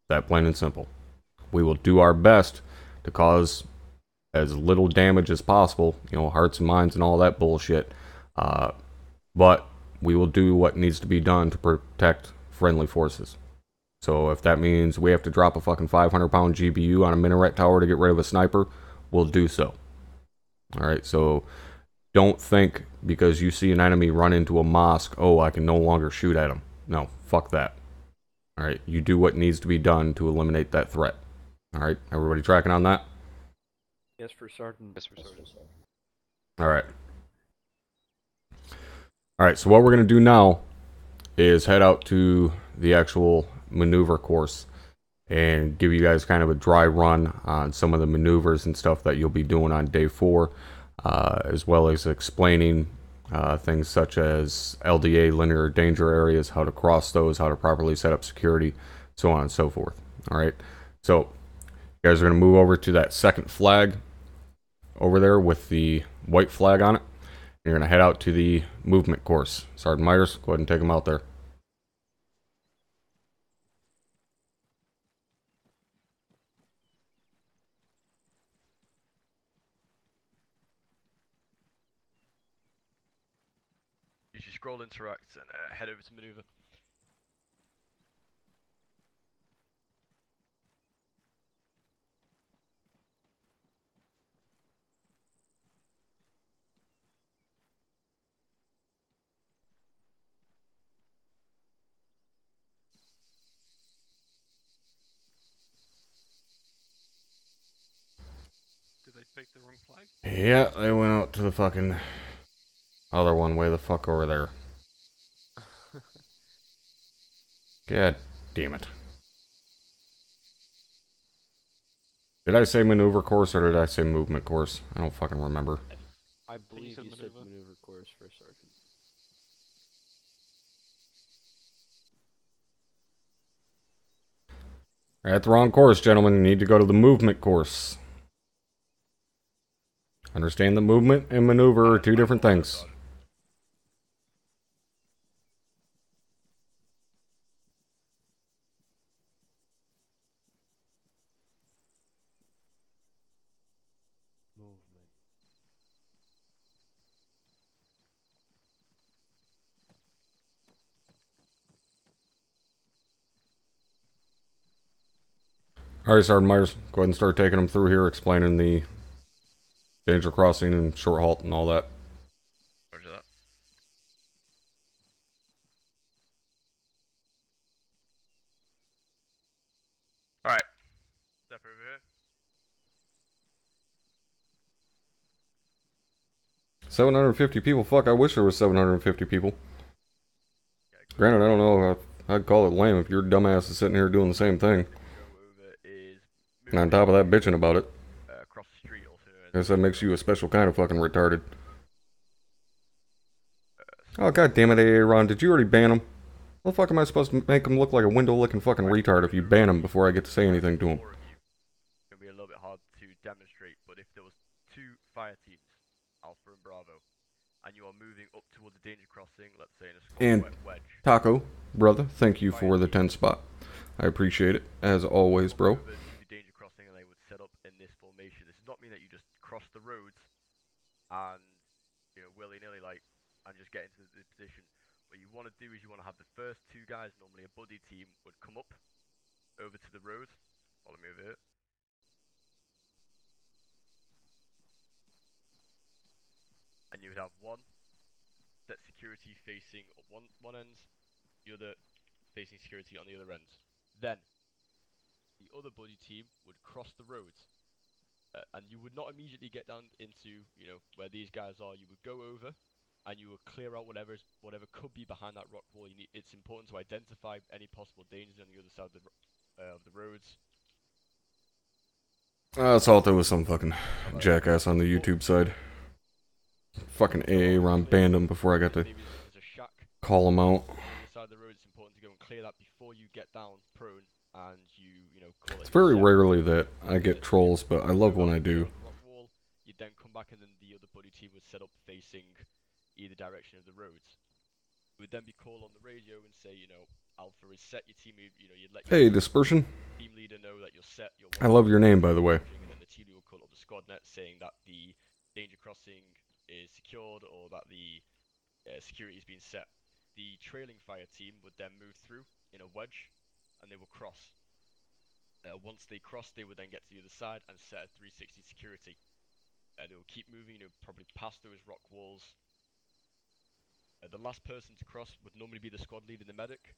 That plain and simple. We will do our best to cause as little damage as possible, hearts and minds and all that bullshit. But we will do what needs to be done to protect friendly forces. So if that means we have to drop a fucking 500-pound GBU on a minaret tower to get rid of a sniper, we'll do so. Alright, so don't think because you see an enemy run into a mosque, oh, I can no longer shoot at him. No, fuck that. Alright, you do what needs to be done to eliminate that threat. Alright, everybody tracking on that? Yes for Sergeant. Yes, for Sergeant. Alright. Alright, so what we're going to do now is head out to the actual maneuver course and give you guys kind of a dry run on some of the maneuvers and stuff that you'll be doing on day 4, as well as explaining things such as LDA, linear danger areas, how to cross those, how to properly set up security, so on and so forth. Alright, so you guys are going to move over to that second flag over there with the white flag on it. You're going to head out to the movement course. Sergeant Myers, go ahead and take them out there. Use your scroll interact and head over to maneuver. Did they pick the wrong flag? Yeah, they went out to the fucking other one way the fuck over there. God damn it. Did I say maneuver course or did I say movement course? I don't fucking remember. I believe said you said maneuver. maneuver course for Sergeant. At the wrong course, gentlemen. You need to go to the movement course. Understand that movement and maneuver are two different things. Movement. Alright, Sergeant Myers, go ahead and start taking them through here, explaining the danger crossing and short halt and all that. Roger that. Alright. Step over here. 750 people? Fuck, I wish there was 750 people. Granted, I don't know, I'd call it lame if your dumbass is sitting here doing the same thing. Go over is And on top of that, bitching about it. across the street also. I guess that makes you a special kind of fucking retarded. Oh, god damn it, Aaron, did you already ban him? How the fuck am I supposed to make him look like a window-licking fucking retard if you ban him before I get to say anything to him? It's gonna be a little bit hard to demonstrate, but if there was 2 fire teams, Alpha and Bravo, and you are moving up towards the danger crossing, let's say in a And square wedge. Taco, brother, thank you for the 10 spot. I appreciate it, as always, bro. Over to the danger crossing, and they would set up in this formation. This does not mean that you just cross the roads and, you know, willy-nilly, like, and just get into the position. What you want to do is you want to have the first 2 guys, normally a buddy team, would come up over to the road. Follow me over here. And you would have one set security facing one end, the other facing security on the other end. Then the other buddy team would cross the road, and you would not immediately get down into, you know, where these guys are. You would go over, and you would clear out whatever could be behind that rock wall. It's important to identify any possible dangers on the other side of the roads. I thought there was some fucking jackass on the YouTube side. Fucking Aaron banned him before I got to Maybe there's a shack call him out. on the other side of the road. It's important to go and clear that before you get down prone, and you know, call it. It's very rarely that I get trolls, but I love when I do. Rock wall, you'd then come back, and then the other buddy team would set up facing either direction of the roads. It would then be called on the radio and say, you know, Alpha is set. Your team, you know, you'd let your Hey, Dispersion. team leader know that you're set. I love your name, by the way. And then the team leader will call up the squad net saying that the danger crossing is secured or that the security has been set. The trailing fire team would then move through in a wedge, and they will cross. Once they cross, they would then get to the other side and set a 360 security. They will keep moving, you know, probably past those rock walls. The last person to cross would normally be the squad leader, the medic.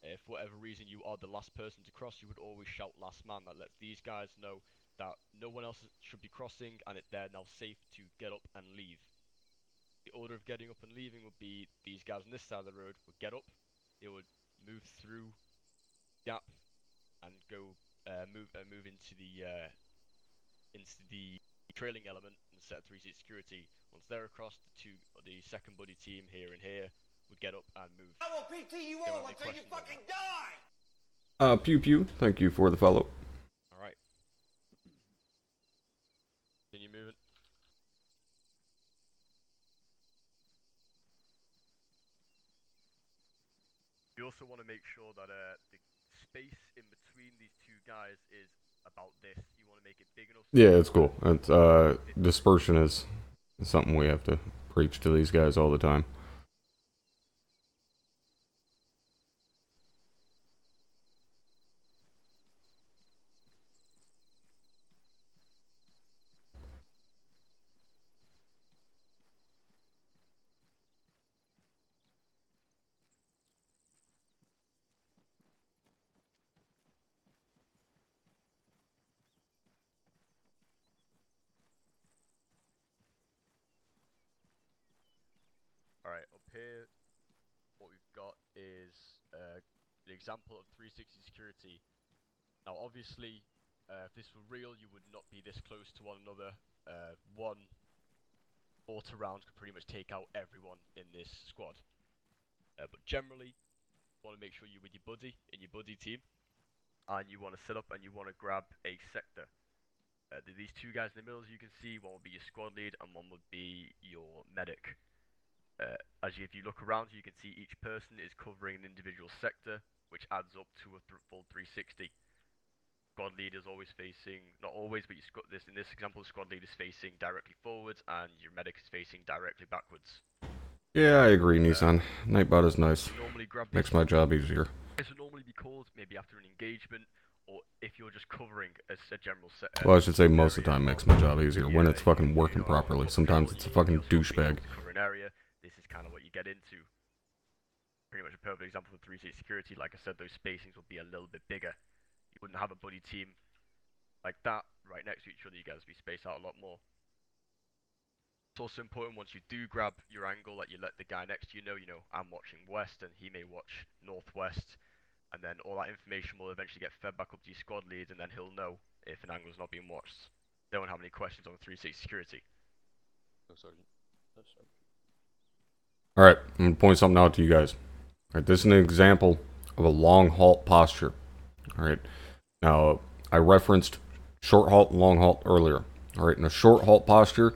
If for whatever reason you are the last person to cross, you would always shout last man. That lets these guys know that no one else should be crossing, and they're now safe to get up and leave. The order of getting up and leaving would be these guys on this side of the road would get up, they would move through gap and go move into the trailing element and set 360 security. Once they're across, the second buddy team here and here would get up and move. I will PT you all until you fucking die! Pew Pew, thank you for the follow. Alright. Continue moving. You also want to make sure that the space in between these 2 guys is about this. You want to make it big enough. Yeah, it's cool. It's, dispersion is something we have to preach to these guys all the time. Alright, up here, what we've got is the example of 360 security. Now, obviously, if this were real, you would not be this close to one another. One mortar round could pretty much take out everyone in this squad. But generally, you want to make sure you're with your buddy in your buddy team. and you want to set up and you want to grab a sector. These two guys in the middle, as you can see, one would be your squad lead and one would be your medic. If you look around, you can see each person is covering an individual sector, which adds up to a full 360. Squad lead is always facing, not always, but in this example, the squad lead is facing directly forwards, and your medic is facing directly backwards. Yeah, I agree, Nissan. Nightbot is nice. Makes my job easier. This would normally be called maybe after an engagement, or if you're just covering a general set. Well, I should say most of the time makes my job easier when it's fucking working properly. Sometimes it's a fucking douchebag. Cover an area. This is kind of what you get into. Pretty much a perfect example of 360 security. Like I said, those spacings will be a little bit bigger. You wouldn't have a buddy team like that right next to each other. You guys would be spaced out a lot more. It's also important once you do grab your angle that you let the guy next to you know, I'm watching west and he may watch northwest, and then all that information will eventually get fed back up to your squad lead, and then he'll know if an angle's not being watched. They won't have any questions on 360 security. No, Sergeant. No, Sergeant. Alright, I'm going to point something out to you guys. Alright, this is an example of a long halt posture. Alright, now I referenced short halt and long halt earlier. Alright, in a short halt posture,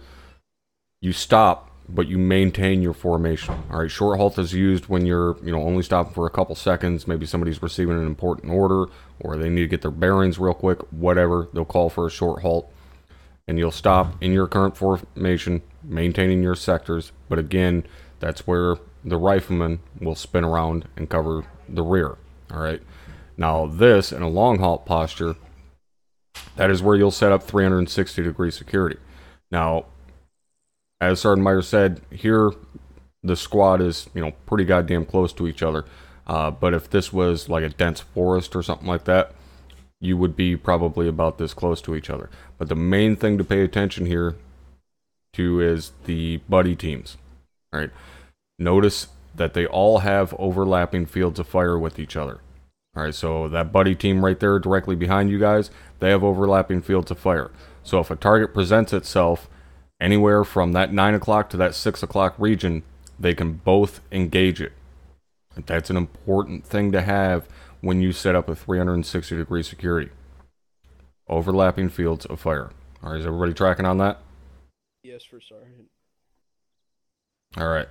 you stop, but you maintain your formation. Alright, short halt is used when you're, only stopping for a couple seconds. Maybe somebody's receiving an important order, or they need to get their bearings real quick, whatever. They'll call for a short halt. And you'll stop in your current formation, maintaining your sectors. But again, that's where the rifleman will spin around and cover the rear. Alright, now this, in a long halt posture, that is where you'll set up 360-degree security. Now, as Sergeant Meyer said, here the squad is, pretty goddamn close to each other. But if this was like a dense forest or something like that, you would be probably about this close to each other. But the main thing to pay attention here to is the buddy teams. Right? Notice that they all have overlapping fields of fire with each other. Alright, so that buddy team right there directly behind you guys, they have overlapping fields of fire. So if a target presents itself anywhere from that 9 o'clock to that 6 o'clock region, they can both engage it. That's an important thing to have when you set up a 360-degree security. Overlapping fields of fire. Alright, is everybody tracking on that? Yes, for Sergeant. Alright.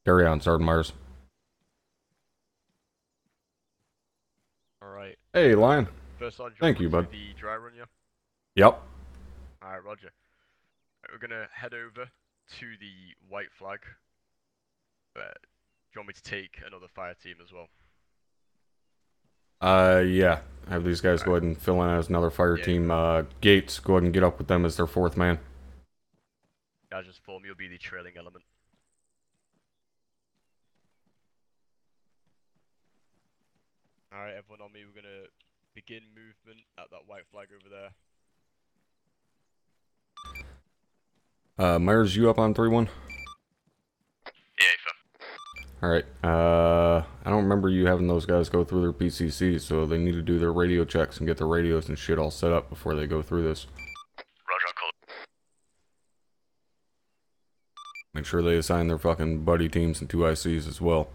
Carry on, Sergeant Myers. Alright. Hey, Lion. First Sergeant, thank you, bud. The dry run, yeah? Yep. Alright, roger. We're gonna head over to the white flag. Do you want me to take another fire team as well? Yeah. Have these guys go ahead and fill in as another fire team. Gates, go ahead and get up with them as their fourth man. Guys, just form, you'll be the trailing element. Alright, everyone on me, we're gonna begin movement at that white flag over there. Myers, you up on 3-1? Yeah, sir. Alright, I don't remember you having those guys go through their PCC, so they need to do their radio checks and get their radios and shit all set up before they go through this. Roger, I'll call it. Make sure they assign their fucking buddy teams and 2 ICs as well.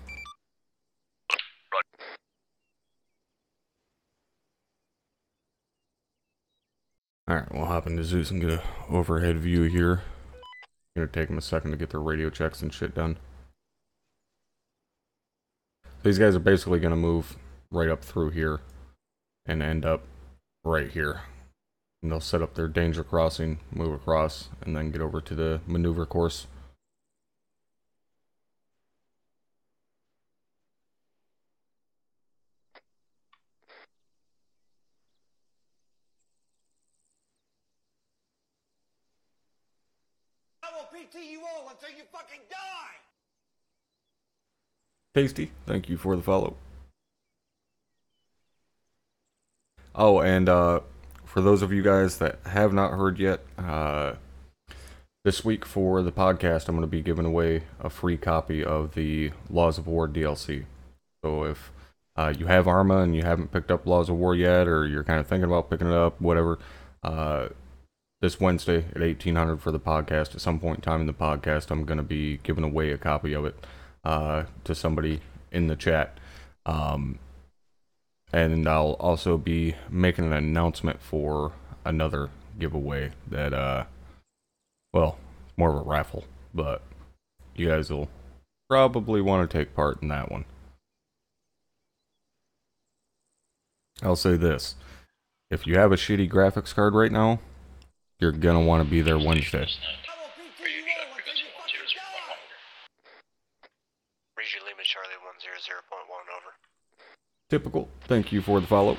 Alright, we'll hop into Zeus and get an overhead view here. Gonna take them a second to get their radio checks and shit done. These guys are basically gonna move right up through here and end up right here. And they'll set up their danger crossing, move across, and then get over to the maneuver course. I will PT you all until you fucking die! Tasty, thank you for the follow. Oh, and for those of you guys that have not heard yet, this week for the podcast, I'm going to be giving away a free copy of the Laws of War DLC. So if you have Arma and you haven't picked up Laws of War yet, or you're kind of thinking about picking it up, whatever, this Wednesday at 1800 for the podcast, at some point in time in the podcast, I'm going to be giving away a copy of it to somebody in the chat. And I'll also be making an announcement for another giveaway that, well, more of a raffle, but you guys will probably want to take part in that one. I'll say this. If you have a shitty graphics card right now, you're gonna want to be there Wednesday. Region Lima Charlie 100.1 over. Typical. Thank you for the follow.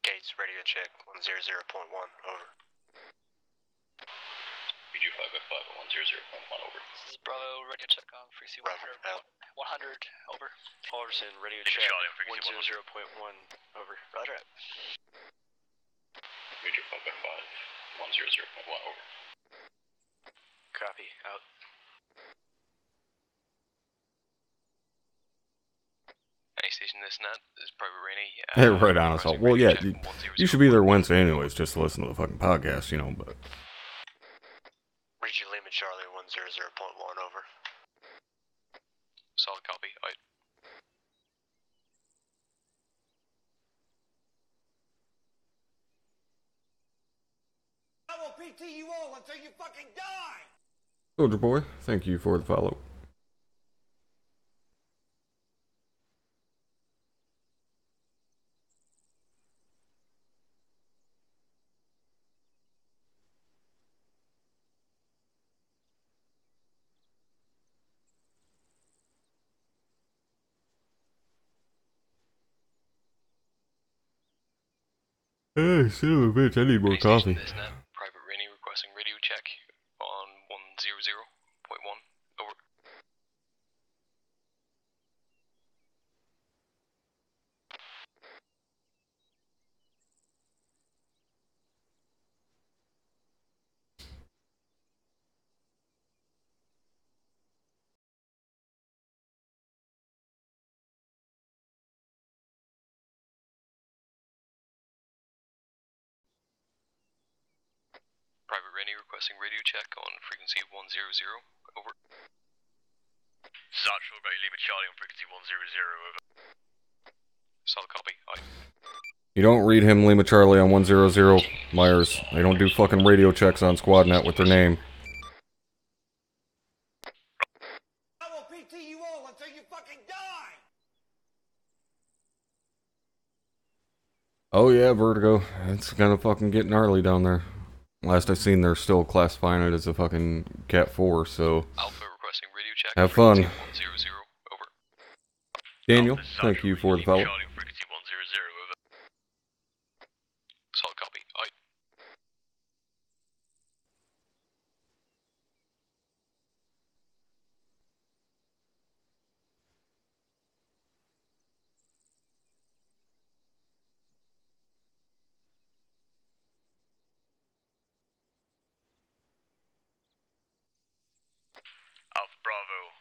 Gates radio check 100.1 over. BG 5x5 at 100.1 over. This is Bravo, radio check on frequency 100, 100, over. Halverson, radio check 100.1 over. Roger. BG 5x5 100.1 over. Copy, out. Any station this net is Private Rainy. Hey, right on us all. Well, yeah, you should be there Wednesday anyways, just to listen to the fucking podcast, you know, but... Region Lima Charlie 100.1 over. Solid copy, out. I will PT you all until you fucking die! Soldier Boy, thank you for the follow. Hey, son of a bitch, I need more Any station coffee. this net, Private Rainy requesting radio check on 100.1, over. Private Rainy requesting radio check on frequency 100, over. Satchel Ray Lima Charlie on frequency 100 over. Solid copy, out. You don't read him Lima Charlie on 100, Myers. They don't do fucking radio checks on SquadNet with their name. I will PT you all until you fucking die! Oh yeah, Vertigo. It's gonna fucking get gnarly down there. Last I've seen, they're still classifying it as a fucking Cat 4, so... Alpha requesting radio check. Have fun. 100, over. Daniel, thank you for the follow. Charlie on frequency 100 over. Solid copy, out. Alpha Bravo.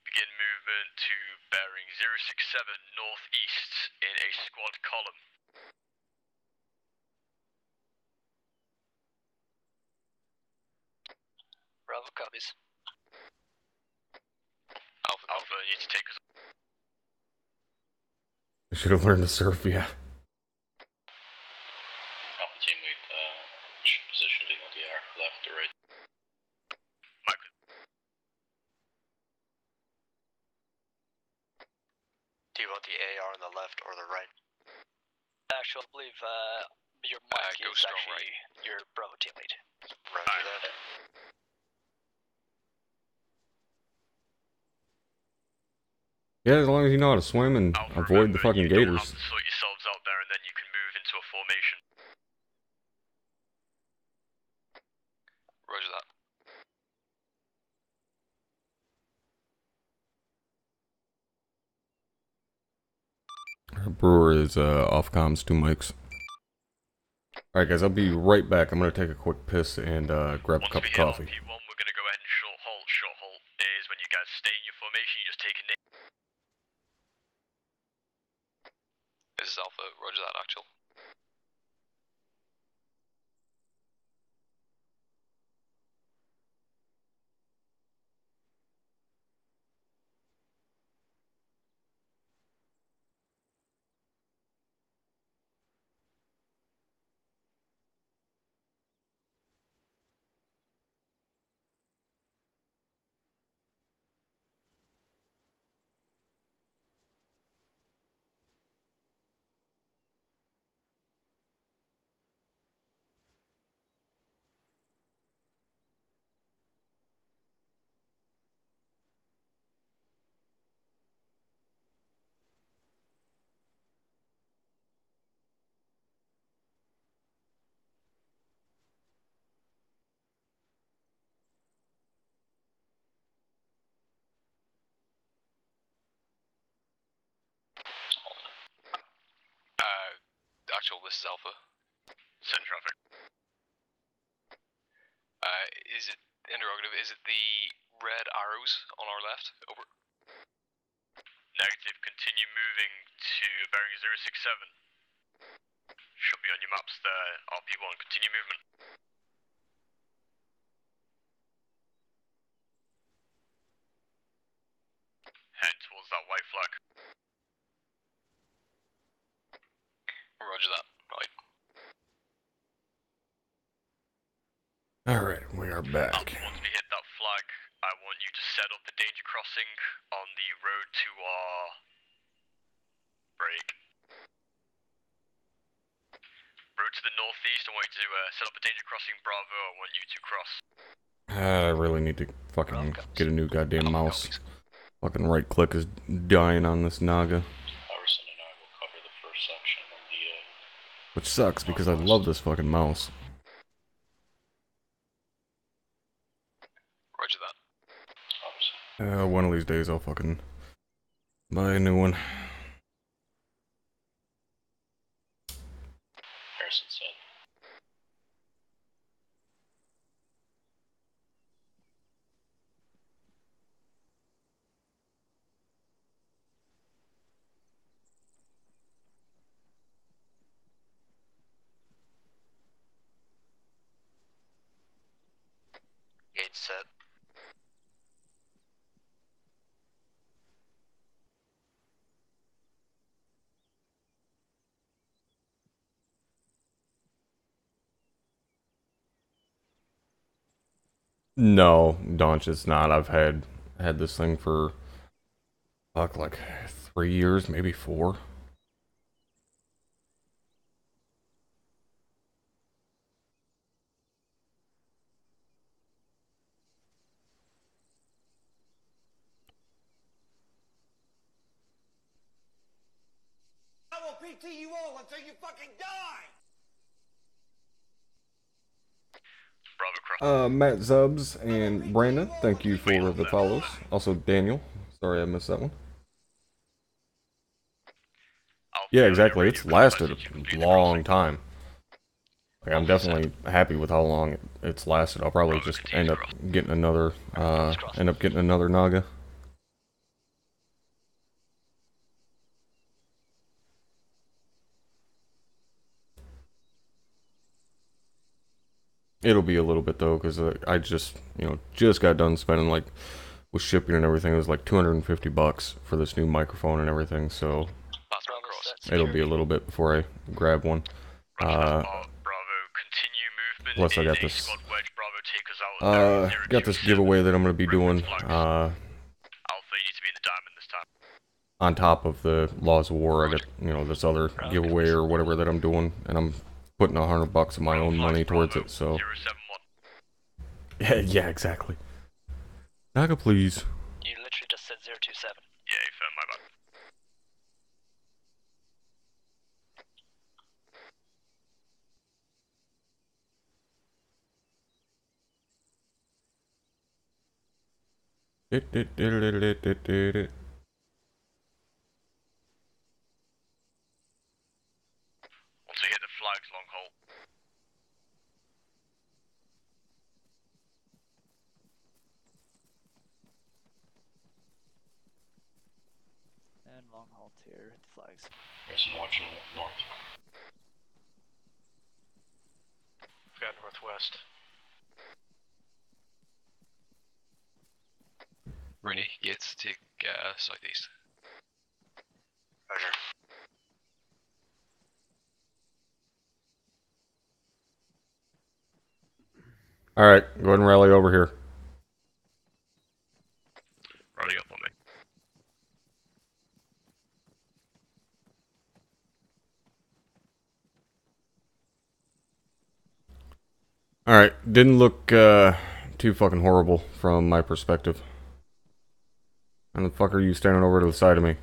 Begin movement to bearing 067 northeast in a squad column. Bravo copies. Alpha needs to take us. I should have learned to surf, yeah. Alpha team lead, position to LDR, left or right. Mike. Do you want the AR on the left or the right? Actually, I believe your mic go is strong actually your Bravo team lead. Roger that. Yeah, as long as you know how to swim and Alpha, avoid the remember, fucking you don't gators. have to sort yourselves out there and then you can move into a formation. Roger that. Brewer is off comms, 2 mics. Alright guys, I'll be right back. I'm gonna take a quick piss and grab a Once cup we of hit coffee. RP1, we're going to go ahead and short halt. Short halt is when you guys stay in your formation, you just take a name. This is Alpha, roger that, actual. Actual, this is Alpha. Send traffic. Is it, interrogative, is it the red arrows on our left? Over. Negative, continue moving to bearing 067. Should be on your maps there, RP1, continue movement. Head towards that white flag. Roger that. Right. Alright, we are back. Once we hit that flag, I want you to set up the danger crossing on the road to our break. Road to the northeast, I want you to set up a danger crossing Bravo, I want you to cross. I really need to fucking get a new goddamn mouse. Fucking right click is dying on this Naga. Harrison and I will cover the first section of the, Which sucks because I love this fucking mouse. Roger that. One of these days I'll fucking buy a new one. Harrison said. Gate set. No, Donch, it's not. I've had this thing for fuck like 3 years, maybe 4. I will PT you all until you fucking die! Bravo cross. Matt Zubs and Brandon, thank you for the follows. Also Daniel, sorry I missed that one. Yeah, exactly. It's lasted a long time. Like, I'm definitely happy with how long it's lasted. I'll probably just end up getting another Naga. It'll be a little bit though, because I just got done spending, like, with shipping and everything. It was like $250 for this new microphone and everything. So it'll be a little bit before I grab one. Bravo, continue movement. Plus I got this giveaway that I'm gonna be doing Alpha, you need to be in the diamond this time. on top of the Laws of War. I got this other giveaway or whatever that I'm doing, and I'm putting $100 of my own money towards it. So 071. yeah, exactly. Naga, please. You literally just said 027. Yeah, firm, my bad. Once we hit the flags, long hole. And long haul tier, hit the flags. Harrison watching north. We got northwest. Rooney, Yates, take southeast. Roger. Alright, go ahead and rally over here. Rolling up on me. Alright, didn't look too fucking horrible from my perspective. And the fuck are you standing over to the side of me?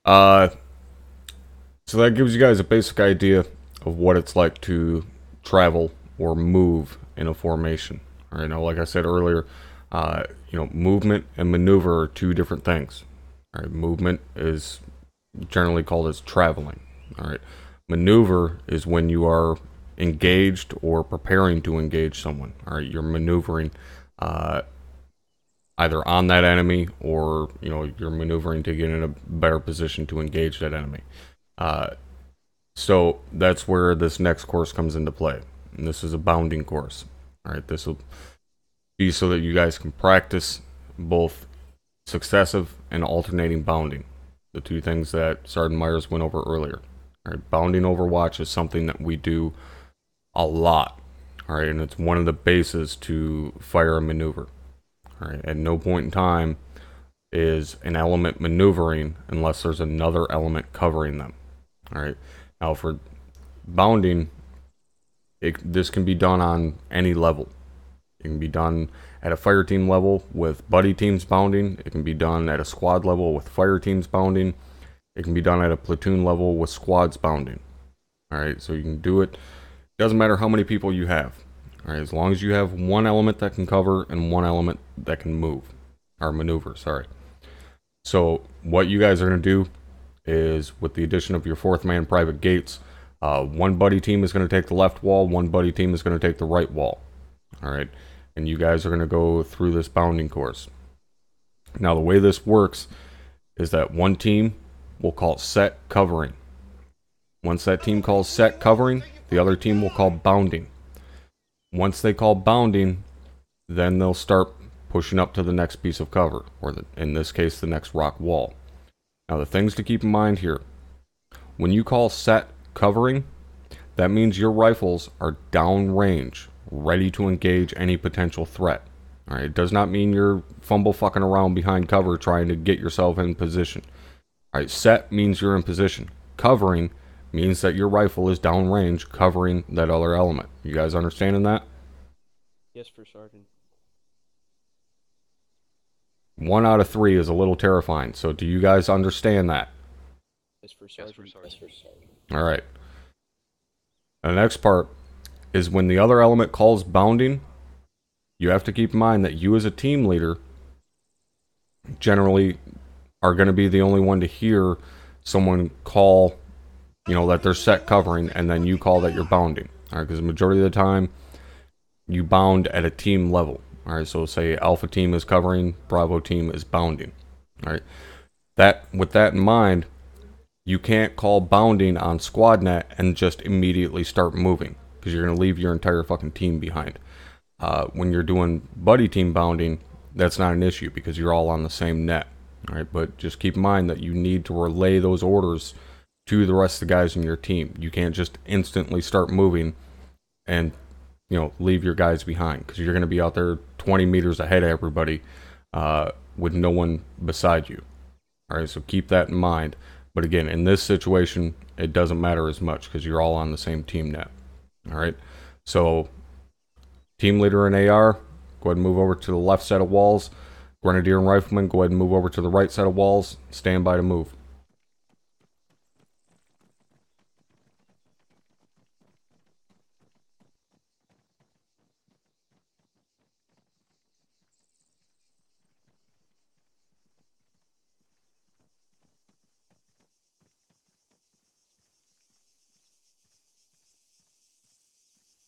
So that gives you guys a basic idea of what it's like to travel or move in a formation. Alright, now like I said earlier, Movement and maneuver are two different things. All right, movement is generally called as traveling. All right, maneuver is when you are engaged or preparing to engage someone. All right, you're maneuvering either on that enemy or you're maneuvering to get in a better position to engage that enemy. So that's where this next course comes into play, and this is a bounding course. All right, this will be so that you guys can practice both successive and alternating bounding, the two things that Sergeant Myers went over earlier. All right, bounding Overwatch is something that we do a lot. All right, and it's one of the bases to fire a maneuver. All right, at no point in time is an element maneuvering unless there's another element covering them. All right, now for bounding, this can be done on any level. It can be done at a fire team level with buddy teams bounding. It can be done at a squad level with fire teams bounding. It can be done at a platoon level with squads bounding. All right, so you can do it. Doesn't matter how many people you have. All right, as long as you have one element that can cover and one element that can move or maneuver. Sorry. So what you guys are going to do is, with the addition of your fourth man private gates, one buddy team is going to take the left wall, one buddy team is going to take the right wall. All right, and you guys are going to go through this bounding course. Now the way this works is that one team will call set covering. Once that team calls set covering, the other team will call bounding. Once they call bounding, then they'll start pushing up to the next piece of cover, or in this case, the next rock wall. Now the things to keep in mind here: when you call set covering, that means your rifles are downrange, ready to engage any potential threat. All right, it does not mean you're fumble fucking around behind cover trying to get yourself in position. All right, set means you're in position. Covering means that your rifle is downrange, covering that other element. You guys understanding that? Yes, for Sergeant. 1 out of 3 is a little terrifying. So do you guys understand that? Yes, for Sergeant. All right. The next part is when the other element calls bounding, you have to keep in mind that you as a team leader generally are going to be the only one to hear someone call, that they're set covering, and then you call that you're bounding. All right, because the majority of the time, you bound at a team level. All right, so say Alpha team is covering, Bravo team is bounding. All right, with that in mind, you can't call bounding on squad net and just immediately start moving, because you're going to leave your entire fucking team behind. When you're doing buddy team bounding, that's not an issue because you're all on the same net. All right, but just keep in mind that you need to relay those orders to the rest of the guys in your team. You can't just instantly start moving and leave your guys behind, because you're going to be out there 20 meters ahead of everybody with no one beside you. All right, so keep that in mind. But again, in this situation, it doesn't matter as much because you're all on the same team net. All right, so team leader and AR, go ahead and move over to the left set of walls. Grenadier and Rifleman, go ahead and move over to the right set of walls. Stand by to move.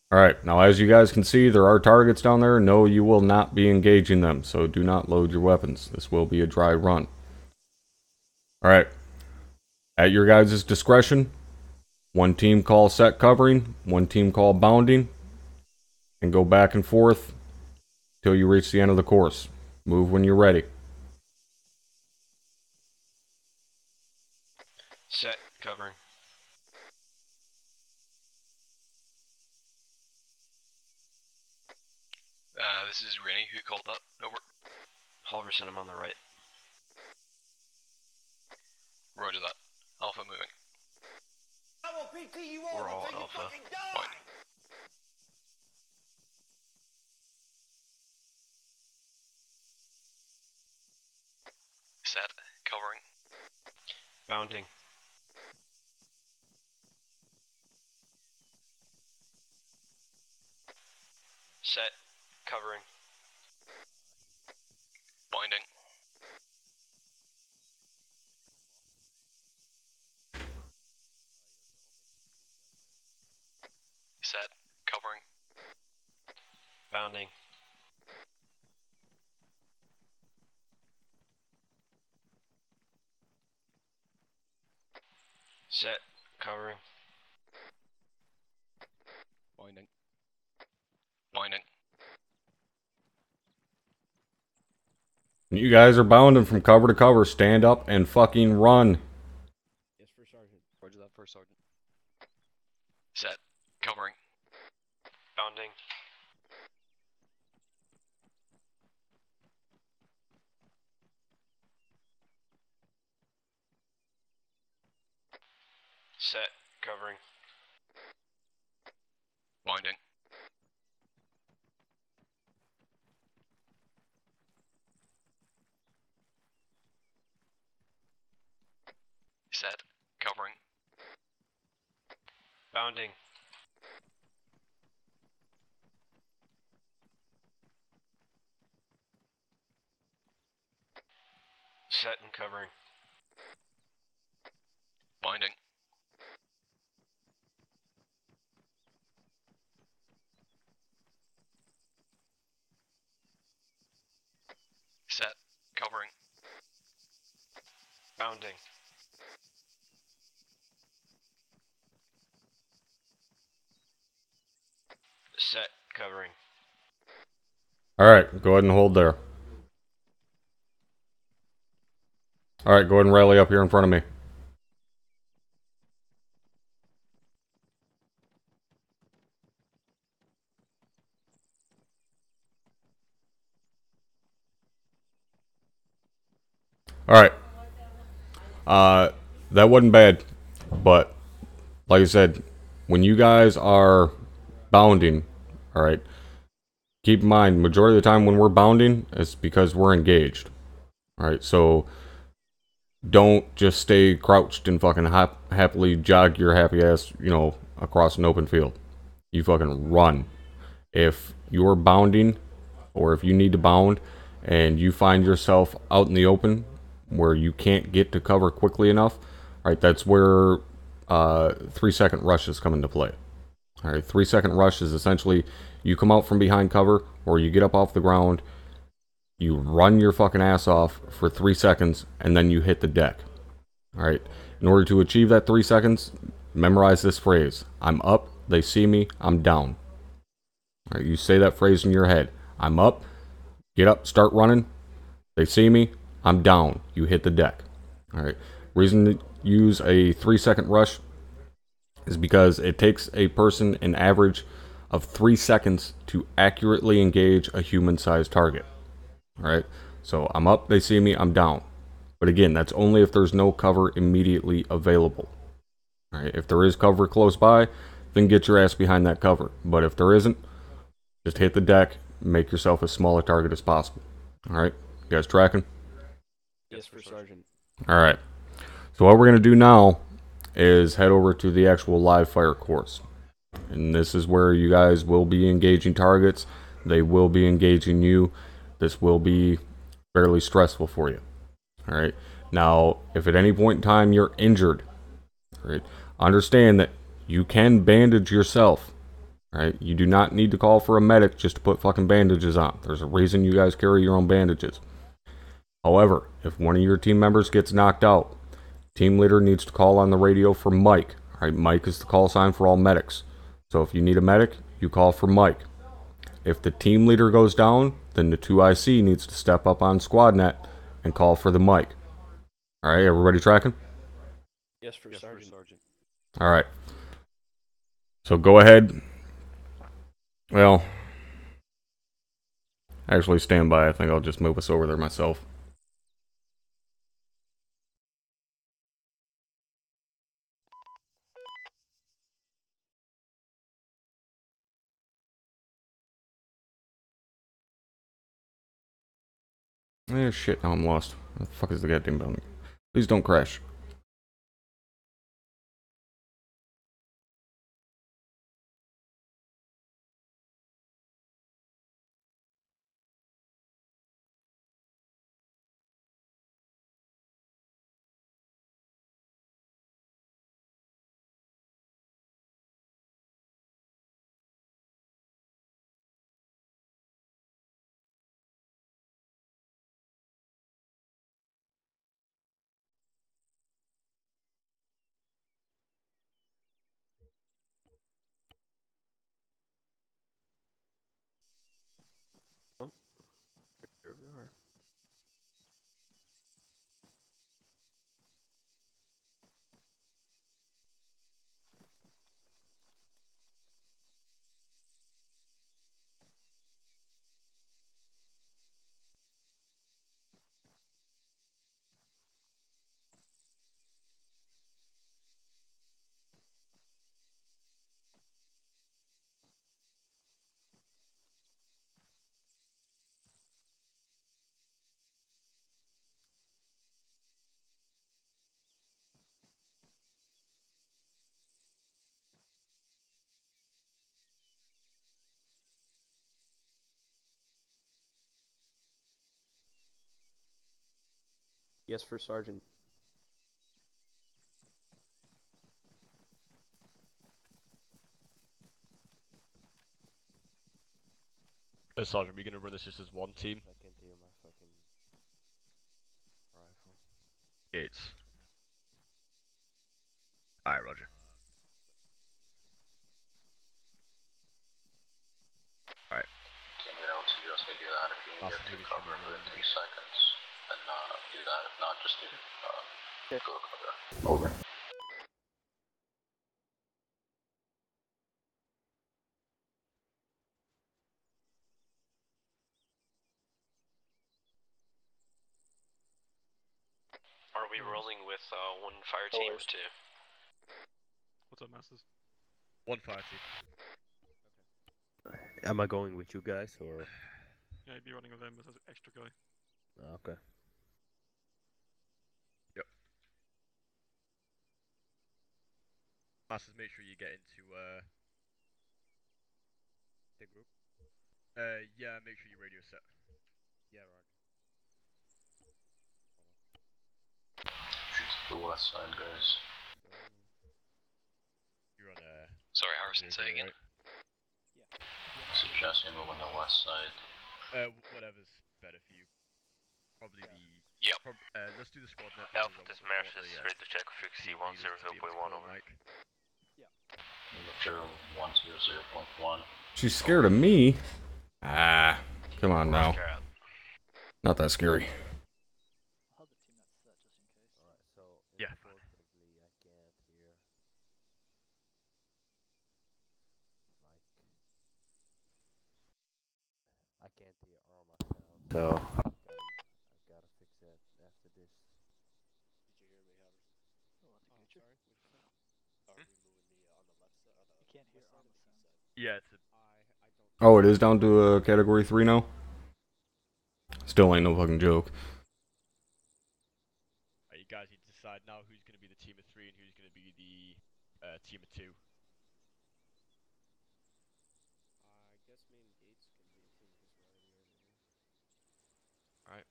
Alright, now as you guys can see, there are targets down there. No, you will not be engaging them, so do not load your weapons. This will be a dry run. Alright, at your guys' discretion, one team call set covering, one team call bounding, and go back and forth till you reach the end of the course. Move when you're ready. Set covering. This is Rennie. Who called that? Over. Halverson, I'm on the right. Roger that. Alpha moving. I will PT you all We're all until you Alpha. fucking die. Fine. Set covering. Bounding. Set covering. Set. Covering. Bounding. Set. Covering. Winding. Winding. You guys are bounding from cover to cover. Stand up and fucking run. Yes, First Sergeant. Roger that, First Sergeant. Set. Covering. Bounding. Set. Covering. Winding. Set. Covering. Bounding. Set and covering. Winding. Set. Covering. Bounding. Set. Covering. Alright, go ahead and hold there. Alright, go ahead and rally up here in front of me. Alright. That wasn't bad, but like I said, when you guys are bounding, alright, keep in mind, majority of the time when we're bounding, it's because we're engaged. Alright, so don't just stay crouched and fucking happily jog your happy ass, across an open field. You fucking run. If you're bounding, or if you need to bound, and you find yourself out in the open, where you can't get to cover quickly enough, alright, that's where 3-second rushes come into play. Alright, 3-second rush is essentially you come out from behind cover, or you get up off the ground, you run your fucking ass off for 3 seconds, and then you hit the deck. Alright, in order to achieve that 3 seconds, memorize this phrase. I'm up, they see me, I'm down. Alright, you say that phrase in your head. I'm up, get up, start running, they see me, I'm down, you hit the deck. Alright, reason to use a 3-second rush is because it takes a person an average of 3 seconds to accurately engage a human-sized target. Alright, so I'm up, they see me, I'm down. But again, that's only if there's no cover immediately available. Alright, if there is cover close by, then get your ass behind that cover. But if there isn't, just hit the deck, make yourself as small a target as possible. Alright, you guys tracking? Yes, First Sergeant. Alright, so what we're going to do now is head over to the actual live fire course. And this is where you guys will be engaging targets. They will be engaging you. This will be fairly stressful for you. Alright, now if at any point in time you're injured, alright, understand that you can bandage yourself. Alright, you do not need to call for a medic just to put fucking bandages on. There's a reason you guys carry your own bandages. However, if one of your team members gets knocked out, team leader needs to call on the radio for Mike. Alright, Mike is the call sign for all medics. So if you need a medic, you call for Mike. If the team leader goes down, then the 2IC needs to step up on SquadNet and call for the Mike. Alright, everybody tracking? Yes, First Sergeant. Alright. So go ahead. Well, actually stand by. I think I'll just move us over there myself. Shit, now I'm lost. What the fuck is the goddamn building? Please don't crash. Yes, First Sergeant. Sergeant, we're gonna run this just as one team. I can't hear my fucking rifle. Gates. Alright, Roger. Alright. Can you know, suggest we do that if you can get to cover within 3 seconds, and do that. If not, just do go cover. Over. Are we rolling with one fire team or two? What's up, Masters? One fire team. Am I going with you guys or? Yeah, you'd be running with them as an extra guy. Okay. Yep. Masters, make sure you get into The group? yeah, make sure your radio set. Yeah, right. Shoot to the west side, guys. You're on Sorry, Harrison, say again. Suggesting move on the west side. Whatever's better for you. Probably the... Yep. Let's do the squad net. Alpha, this Marsh is ready to check frequency 100.1 over. Zero 100.1. She's scared of me? Ah, come on now. Not that scary. Alright, so yeah. Unfortunately, I can't hear. I can't hear Arma sound. So I've got to fix it after this. Did you hear me, Harrison? Oh, sorry. Are we moving the on the left side? I can't hear Arma sound. Yeah, it's a... Oh, it is down to category 3 now? Still ain't no fucking joke. You guys need to decide now who's going to be the team of 3 and who's going to be the team of 2. I guess me and Gates can be a team because we're already over here. Alright.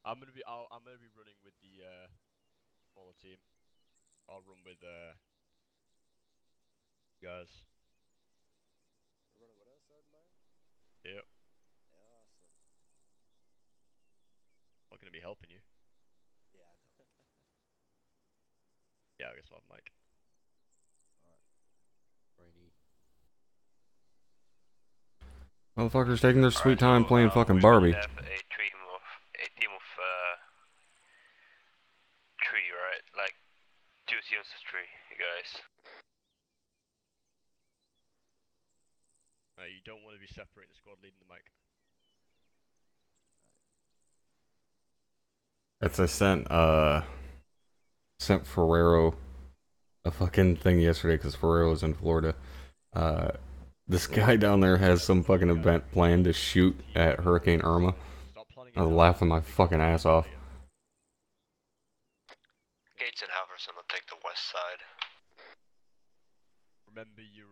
I'm gonna be running with the smaller team. I'll run with guys. You're running with us, Sergeant Meyer? Yep. Awesome. I'm gonna be helping you. Yeah, I know. Yeah, I guess I'll have Mike. Ready. Motherfuckers taking their sweet time playing fucking We're Barbie. gonna have a team of 3, right? Like 2 teams of 3, you guys. You don't want to be separating the squad leading the mic. That's I sent Ferrero a fucking thing yesterday because Ferrero's in Florida. This guy down there has some fucking event planned to shoot at Hurricane Irma. I was laughing my fucking ass off. Gates and Halverson will take the west side. Remember your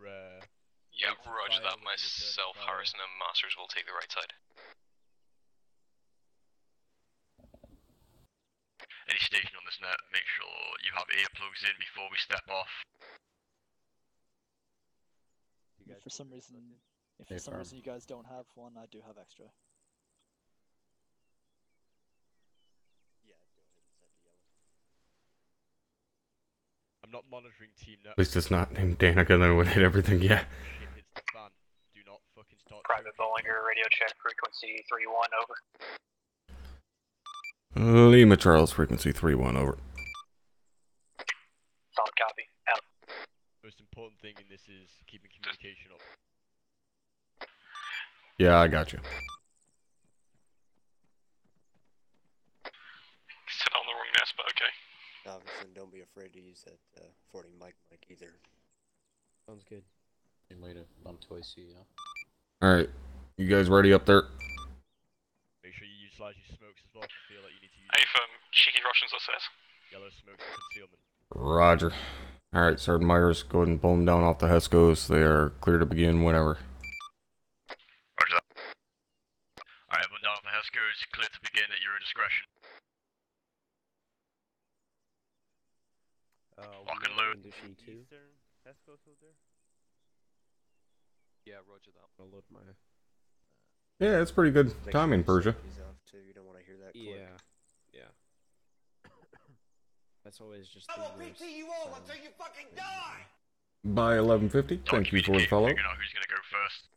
Yeah, roger that. Myself, Harrison, and Masters will take the right side. Any station on this net, make sure you have earplugs in before we step off. You guys If for some can reason, if Hey, for some Farm. reason you guys don't have one, I do have extra. Yeah, go ahead and set the yellow. I'm not monitoring team net. At least it's not named Danica, then would hit everything, yeah. Shit hits the fan. Do not fucking start. Private Bollinger, radio check, frequency 3-1, over. Lima Charles, frequency 3-1, over. Solid copy, out. Most important thing in this is keeping communication up. Yeah, I got you. Sit on the wrong nest, but okay. Obviously, don't be afraid to use that 40 mic either. Sounds good. You might have bumped twice, yeah. Alright, you guys ready up there? Make sure you utilize your smokes as well if you feel like you need to use Hey, from cheeky Russians, that says. yellow smokes for concealment. Roger. Alright, Sergeant Myers, go ahead and pull them down off the Hescos. They are clear to begin whenever. Roger that. Alright, everyone down on the Hescos. It's clear to begin at your discretion. Lock and load. Condition 2. Tesco filter? Yeah, roger that. I'll load my... Yeah, it's pretty good Make timing, sure your Persia. safety's off too. You don't want to hear that click. Yeah. That's always just I the will worst. PT you all until you fucking die! By 11:50. Thank you for the follow. Figuring out who's gonna go first.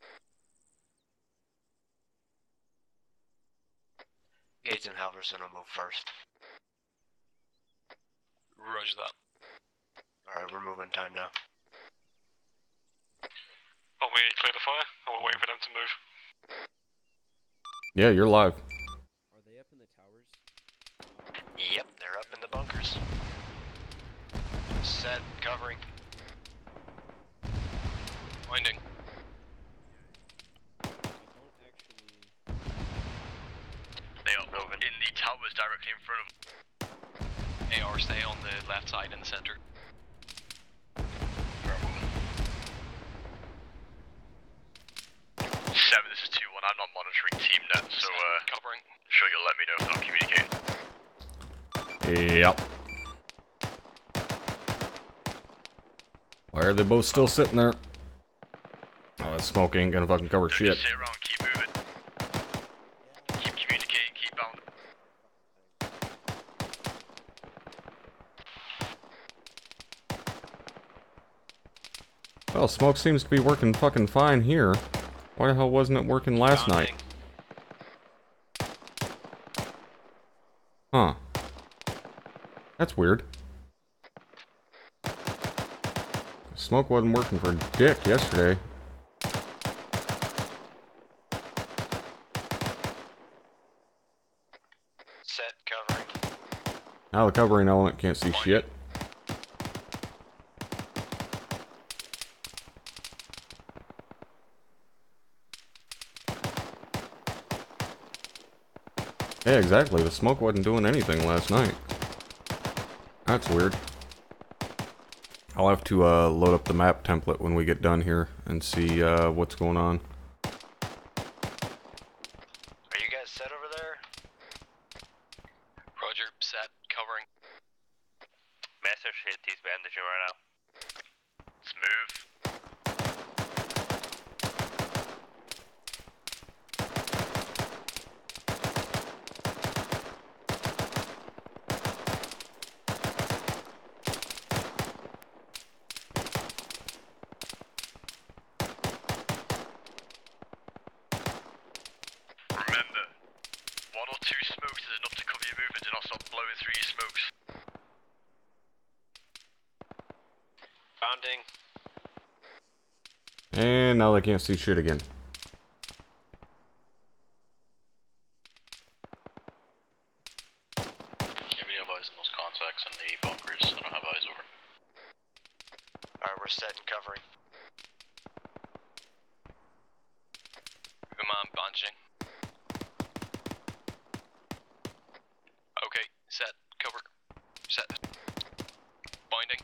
Gates and Halverson will move first. Roger that. Alright, we're moving time now. Want me to clear the fire? Or we're waiting for them to move? Yeah, you're live. Are they up in the towers? Yep, they're up in the bunkers. Set, covering. Winding. They are moving in the towers directly in front of them. AR, stay on the left side in the center. Seven, this is 2-1. I'm not monitoring team net, so covering. Sure you'll let me know if I'll communicate. Yep. Why are they both still sitting there? Oh, that smoke ain't gonna fucking cover shit. Just sit around, keep moving. Keep communicating, keep bound. Well, smoke seems to be working fucking fine here. Why the hell wasn't it working last night? Huh. That's weird. Smoke wasn't working for dick yesterday. Set, covering. Now the covering element can't see shit. Yeah, exactly. The smoke wasn't doing anything last night. That's weird. I'll have to load up the map template when we get done here and see what's going on. Are you guys set over there? Roger, set, covering. Master shit, he's bandaging right now. Let's move. Remember, 1 or 2 smokes is enough to cover your movement. Do not stop blowing through your smokes. Bounding. And now they can't see shit again. Give me advice on those contacts in the bunkers. I don't have eyes over. Alright, we're set and covering. Command bandaging. Okay, set, cover. Set. Binding.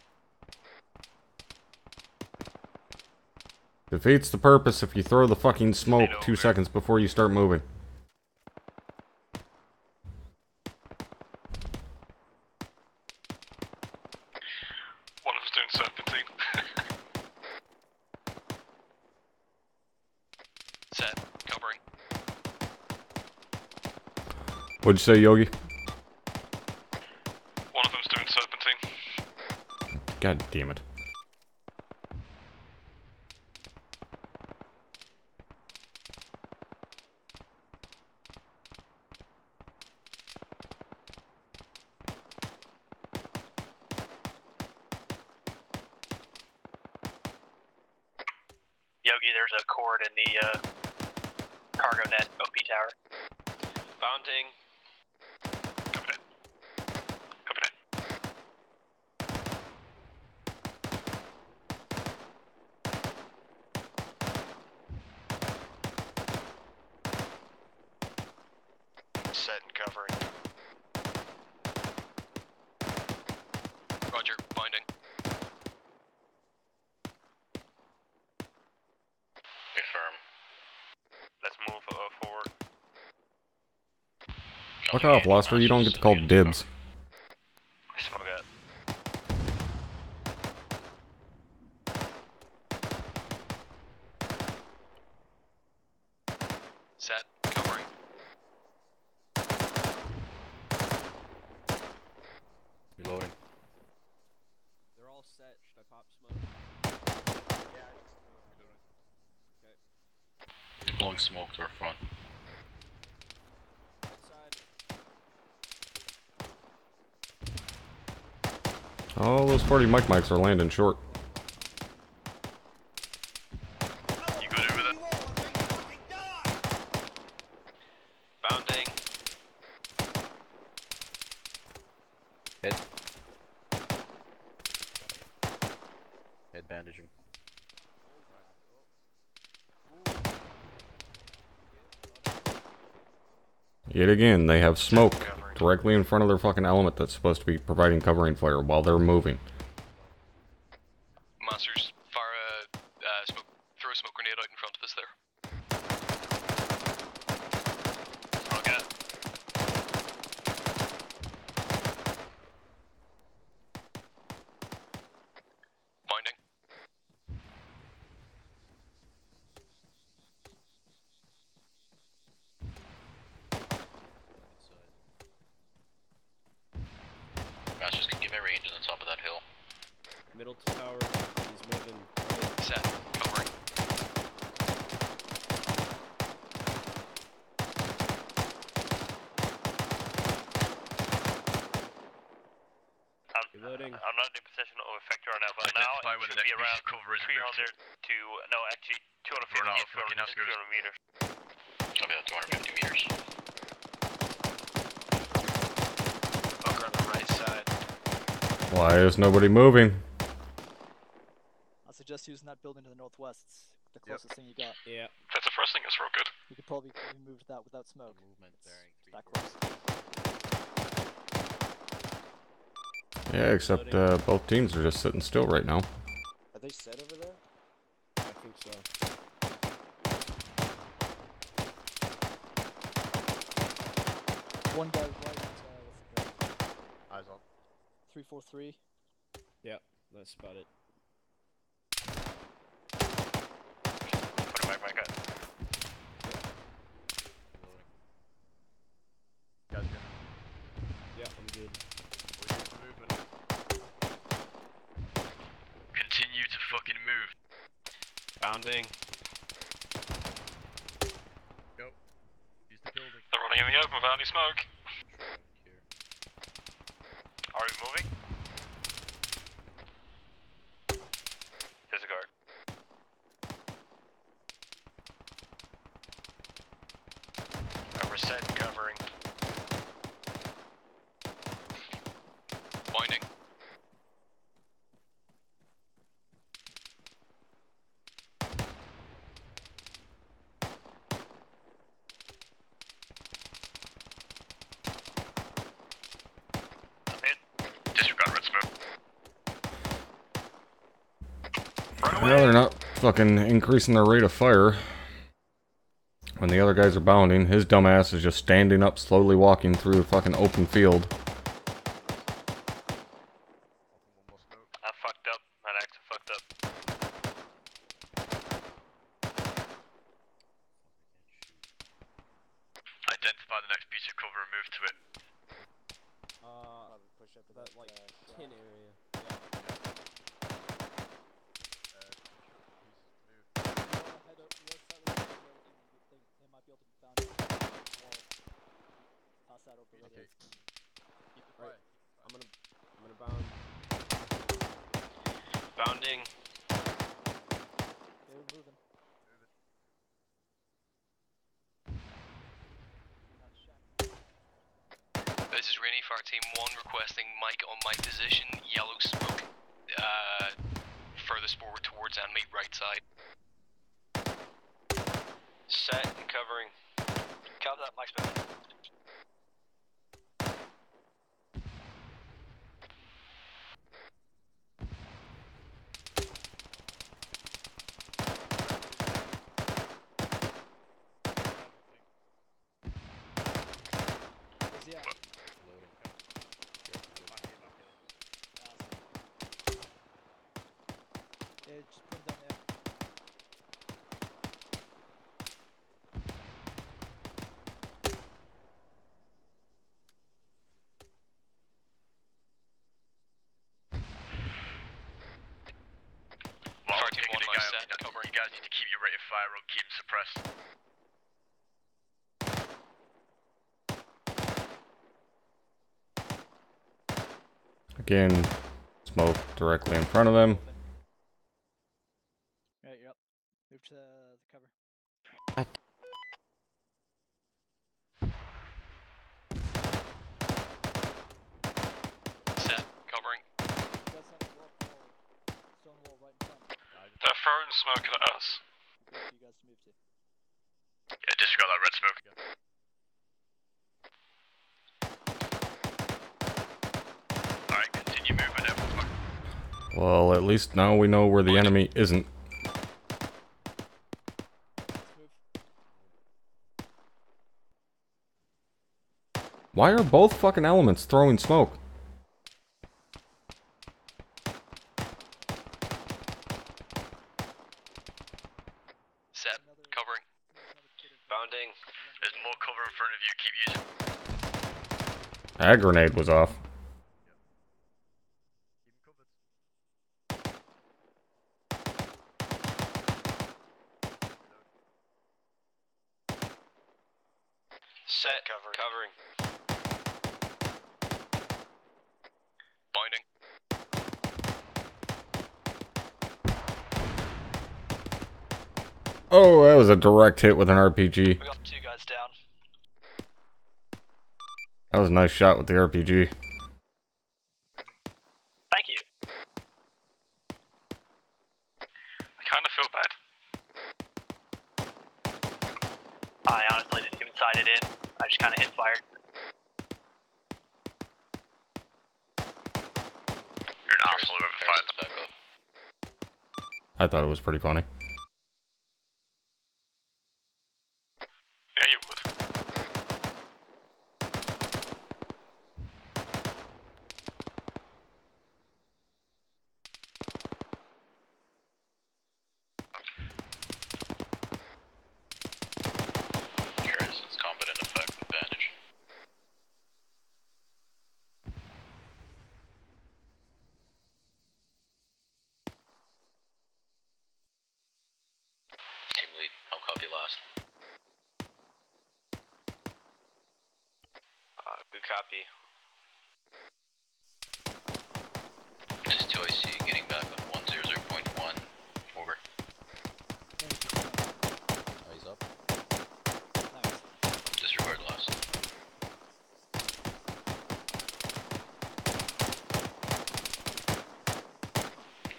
Defeats the purpose if you throw the fucking smoke 2 seconds before you start moving. One of us doing serpentine. Set, covering. What'd you say, Yogi? One of them's doing serpentine. God damn it. Yogi, there's a cord in the cargo net OP tower. Bounding. Copy that. Copy that. Set and covering. Roger, binding. Affirm. Let's move forward. Fuck off, Luster. You don't get to call dibs. Smoke it. Set. Covering. Reloading. They're all set. Should I pop smoke? Yeah. Okay. Blowing smoke to our front. Outside. Oh, those 40 mics are landing short. You good over there? Bounding. Head. Head bandaging. Yet again, they have smoke directly in front of their fucking element that's supposed to be providing covering fire while they're moving. Monsters, fire smoke, throw a smoke grenade out in front of us there. Okay. Binding. Masters can give me range on the top of that hill. Middle tower. He's moving. Set. Covering. Reloading. I'm not in a position of effect right now, but now Identify it where the should be next piece around of cover is 300 to, no, actually 250 Run out to of fucking 200 meters. I'll be at 250 meters. Bunker on the right side. Why is nobody moving? I suggest using that building to the northwest. It's the closest thing you got. Yeah. That's the first thing that's real good. You could probably move that without smoke. Movement It's bearing that close. Yeah, except both teams are just sitting still right now. Are they set over there? I think so. One guy right what's the guy? Eyes on. 343. Yeah, that's about it. Put it back, up. Guys, go. Yeah, I'm good. Continue to fucking move. Bounding. Go. Use the building. They're running in the open without any smoke. Are we moving? There's a guard. Cover set and covering. Binding. Disregard red smoke. Well, they're not fucking increasing their rate of fire. When the other guys are bounding, his dumbass is just standing up, slowly walking through the fucking open field. I fucked up. That actually fucked up. Identify the next piece of cover and move to it. Push up to That, like, tin area. Head up west side of the building where they might be able to be found. Pass that over the Okay. Right. I'm gonna bound. Bounding. Okay, we're moving. This is Rainy Fire Team 1 requesting mic on mic position, yellow smoke, furthest forward towards enemy right side. Set and covering. Cover that, Mike's back. Is the fire or keep suppressed. Again, smoke directly in front of them. Right, you're up. Move to the cover. Set. Covering. You guys have a stone wall right in front. They're throwing smoke at us. Good for you guys to move to. Yeah, disregard that red smoke again. Alright, continue moving over. Well, at least now we know where the enemy isn't. Why are both fucking elements throwing smoke? Set. Covering. Bounding. There's more cover in front of you, keep using. That grenade was off. Set. Covering. Binding. Oh, that was a direct hit with an RPG. We got 2 guys down. That was a nice shot with the RPG. Thank you. I kind of feel bad. I honestly didn't even sight it in. I just kind of hit fire. You're an asshole whoever fired them. I thought it was pretty funny. Yeah, you would. Harrison's combat in effect advantage. Team lead, I'll copy last. Good copy. This is 2IC getting back on 100.1. Over. Oh, he's up. Disregard loss.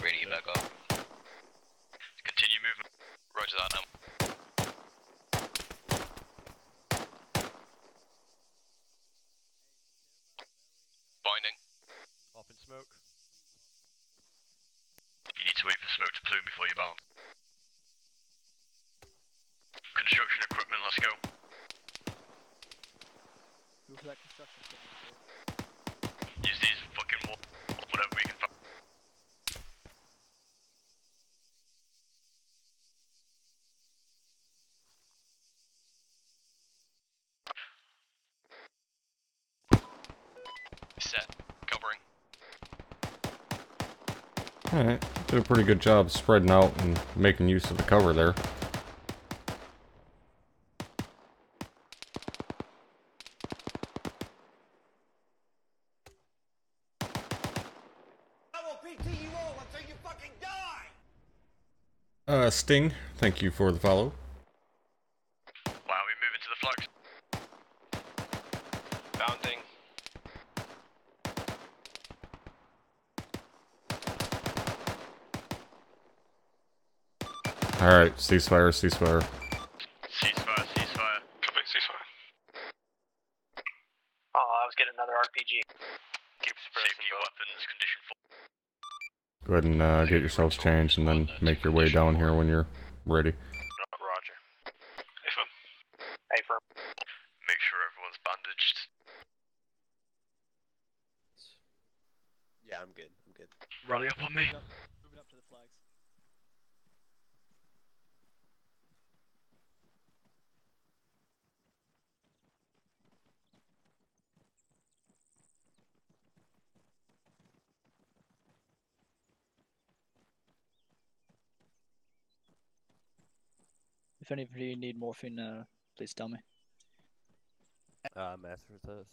Ready to get back up. Continue moving. Roger that now. Binding. Pop in smoke. You need to wait for smoke to plume before you bounce. Construction equipment, let's go. Move to that construction equipment. Use these fucking walls, whatever we can find. Set. Covering. Alright, did a pretty good job spreading out and making use of the cover there. I will PT you all until you fucking die! Sting, thank you for the follow. Why are we moving to the flags? Bounding. Alright, ceasefire, ceasefire. Ceasefire, ceasefire. Copy. Ceasefire. Oh, I was getting another RPG. Keep suppressing your weapons, condition 4. Go ahead and get yourselves changed and then make your way down here when you're ready. Roger. Affirm. Hey, firm. Make sure everyone's bandaged. Yeah, I'm good. I'm good. Rally up on me. Moving up to the flags. If any of you need morphine, please tell me. Master test.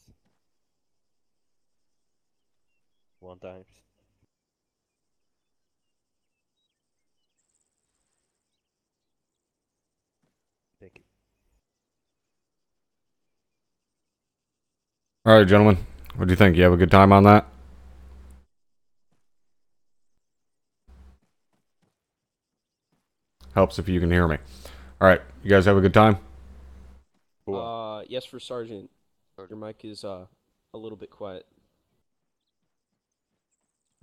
1 times. Thank you. All right, gentlemen. What do you think? You have a good time on that? Helps if you can hear me. All right, you guys have a good time? Yes, for Sergeant. Your mic is a little bit quiet.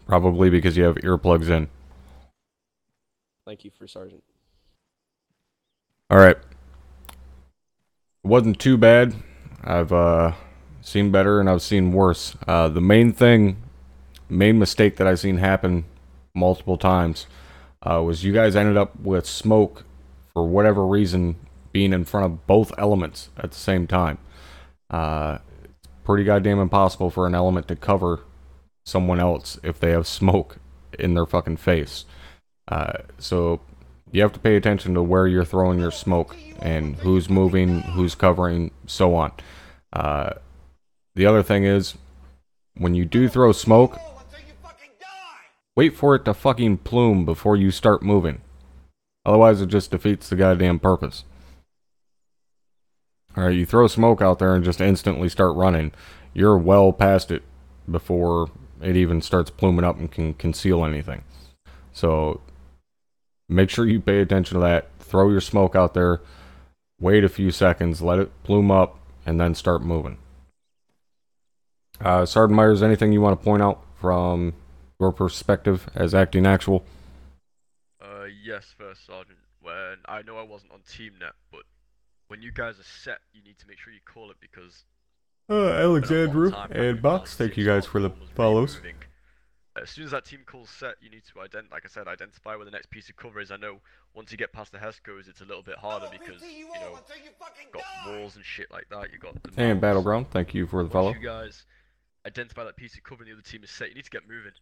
Probably because you have earplugs in. Thank you for Sergeant. All right. It wasn't too bad. I've seen better and I've seen worse. The main mistake that I've seen happen multiple times was you guys ended up with smoke for whatever reason being in front of both elements at the same time. It's pretty goddamn impossible for an element to cover someone else if they have smoke in their fucking face. So you have to pay attention to where you're throwing your smoke and who's moving, who's covering, so on. The other thing is, when you do throw smoke, wait for it to fucking plume before you start moving. Otherwise, it just defeats the goddamn purpose. Alright, you throw smoke out there and just instantly start running. You're well past it before it even starts pluming up and can conceal anything. So, make sure you pay attention to that. Throw your smoke out there. Wait a few seconds. Let it plume up. And then start moving. Sergeant Myers, anything you want to point out from your perspective as acting actual? Yes, First Sergeant. When I know I wasn't on TeamNet, but when you guys are set, you need to make sure you call it because... Alexandru and Box, thank you guys for the follows. As soon as that team call's set, you need to identify where the next piece of cover is. I know once you get past the HESCOs, it's a little bit harder because, you know, got walls and shit like that. You got the And Battleground, thank you for the follow. Once you guys identify that piece of cover and the other team is set, you need to get moving.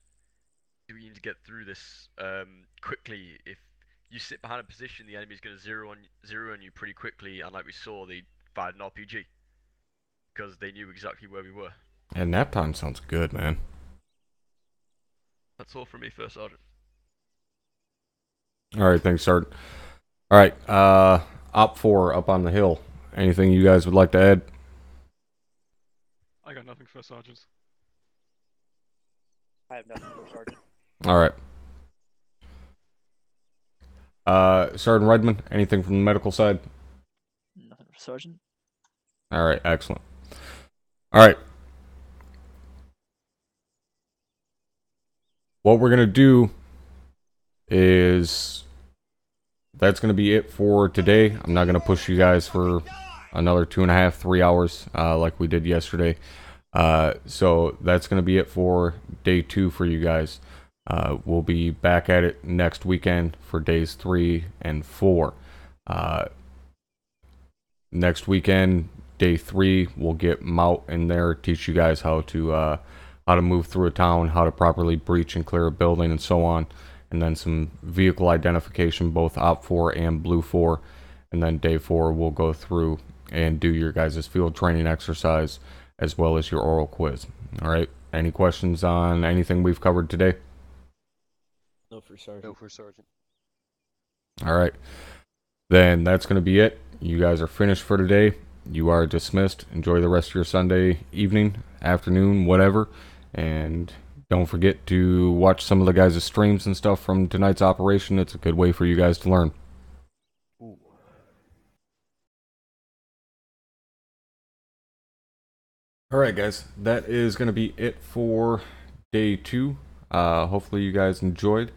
You need to get through this quickly. If you sit behind a position, the enemy's going to zero on you pretty quickly, and like we saw, they fired an RPG because they knew exactly where we were. And nap time sounds good, man. That's all from me, First Sergeant. Alright, thanks, Sergeant. Alright, Op 4 up on the hill. Anything you guys would like to add? I got nothing for Sergeant. I have nothing for Sergeant. Alright. Sergeant Redmond, anything from the medical side? Nothing for Sergeant. Alright, excellent. Alright. What we're going to do is... that's going to be it for today. I'm not going to push you guys for another 2.5, 3 hours like we did yesterday. So that's going to be it for day 2 for you guys. We'll be back at it next weekend for days 3 and 4. Next weekend, day 3, we'll get Mout in there, teach you guys how to move through a town, how to properly breach and clear a building, and so on. And then some vehicle identification, both Op 4 and Blue 4. And then day 4, we'll go through and do your guys' field training exercise, as well as your oral quiz. Alright, any questions on anything we've covered today? No for Sergeant. No for Sergeant. Alright, then that's going to be it. You guys are finished for today. You are dismissed. Enjoy the rest of your Sunday evening, afternoon, whatever. And don't forget to watch some of the guys' streams and stuff from tonight's operation. It's a good way for you guys to learn. Ooh. Alright guys, that is going to be it for day 2. Hopefully you guys enjoyed.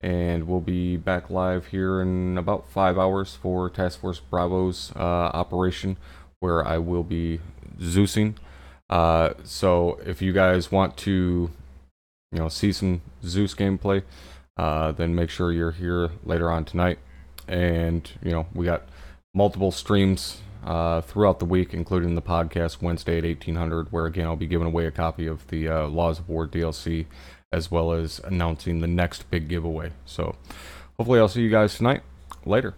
And we'll be back live here in about 5 hours for Task Force Bravo's operation, where I will be Zeusing. So if you guys want to, see some Zeus gameplay, then make sure you're here later on tonight. And, we got multiple streams throughout the week, including the podcast Wednesday at 1800, where again I'll be giving away a copy of the Laws of War DLC, as well as announcing the next big giveaway. So hopefully I'll see you guys tonight. Later.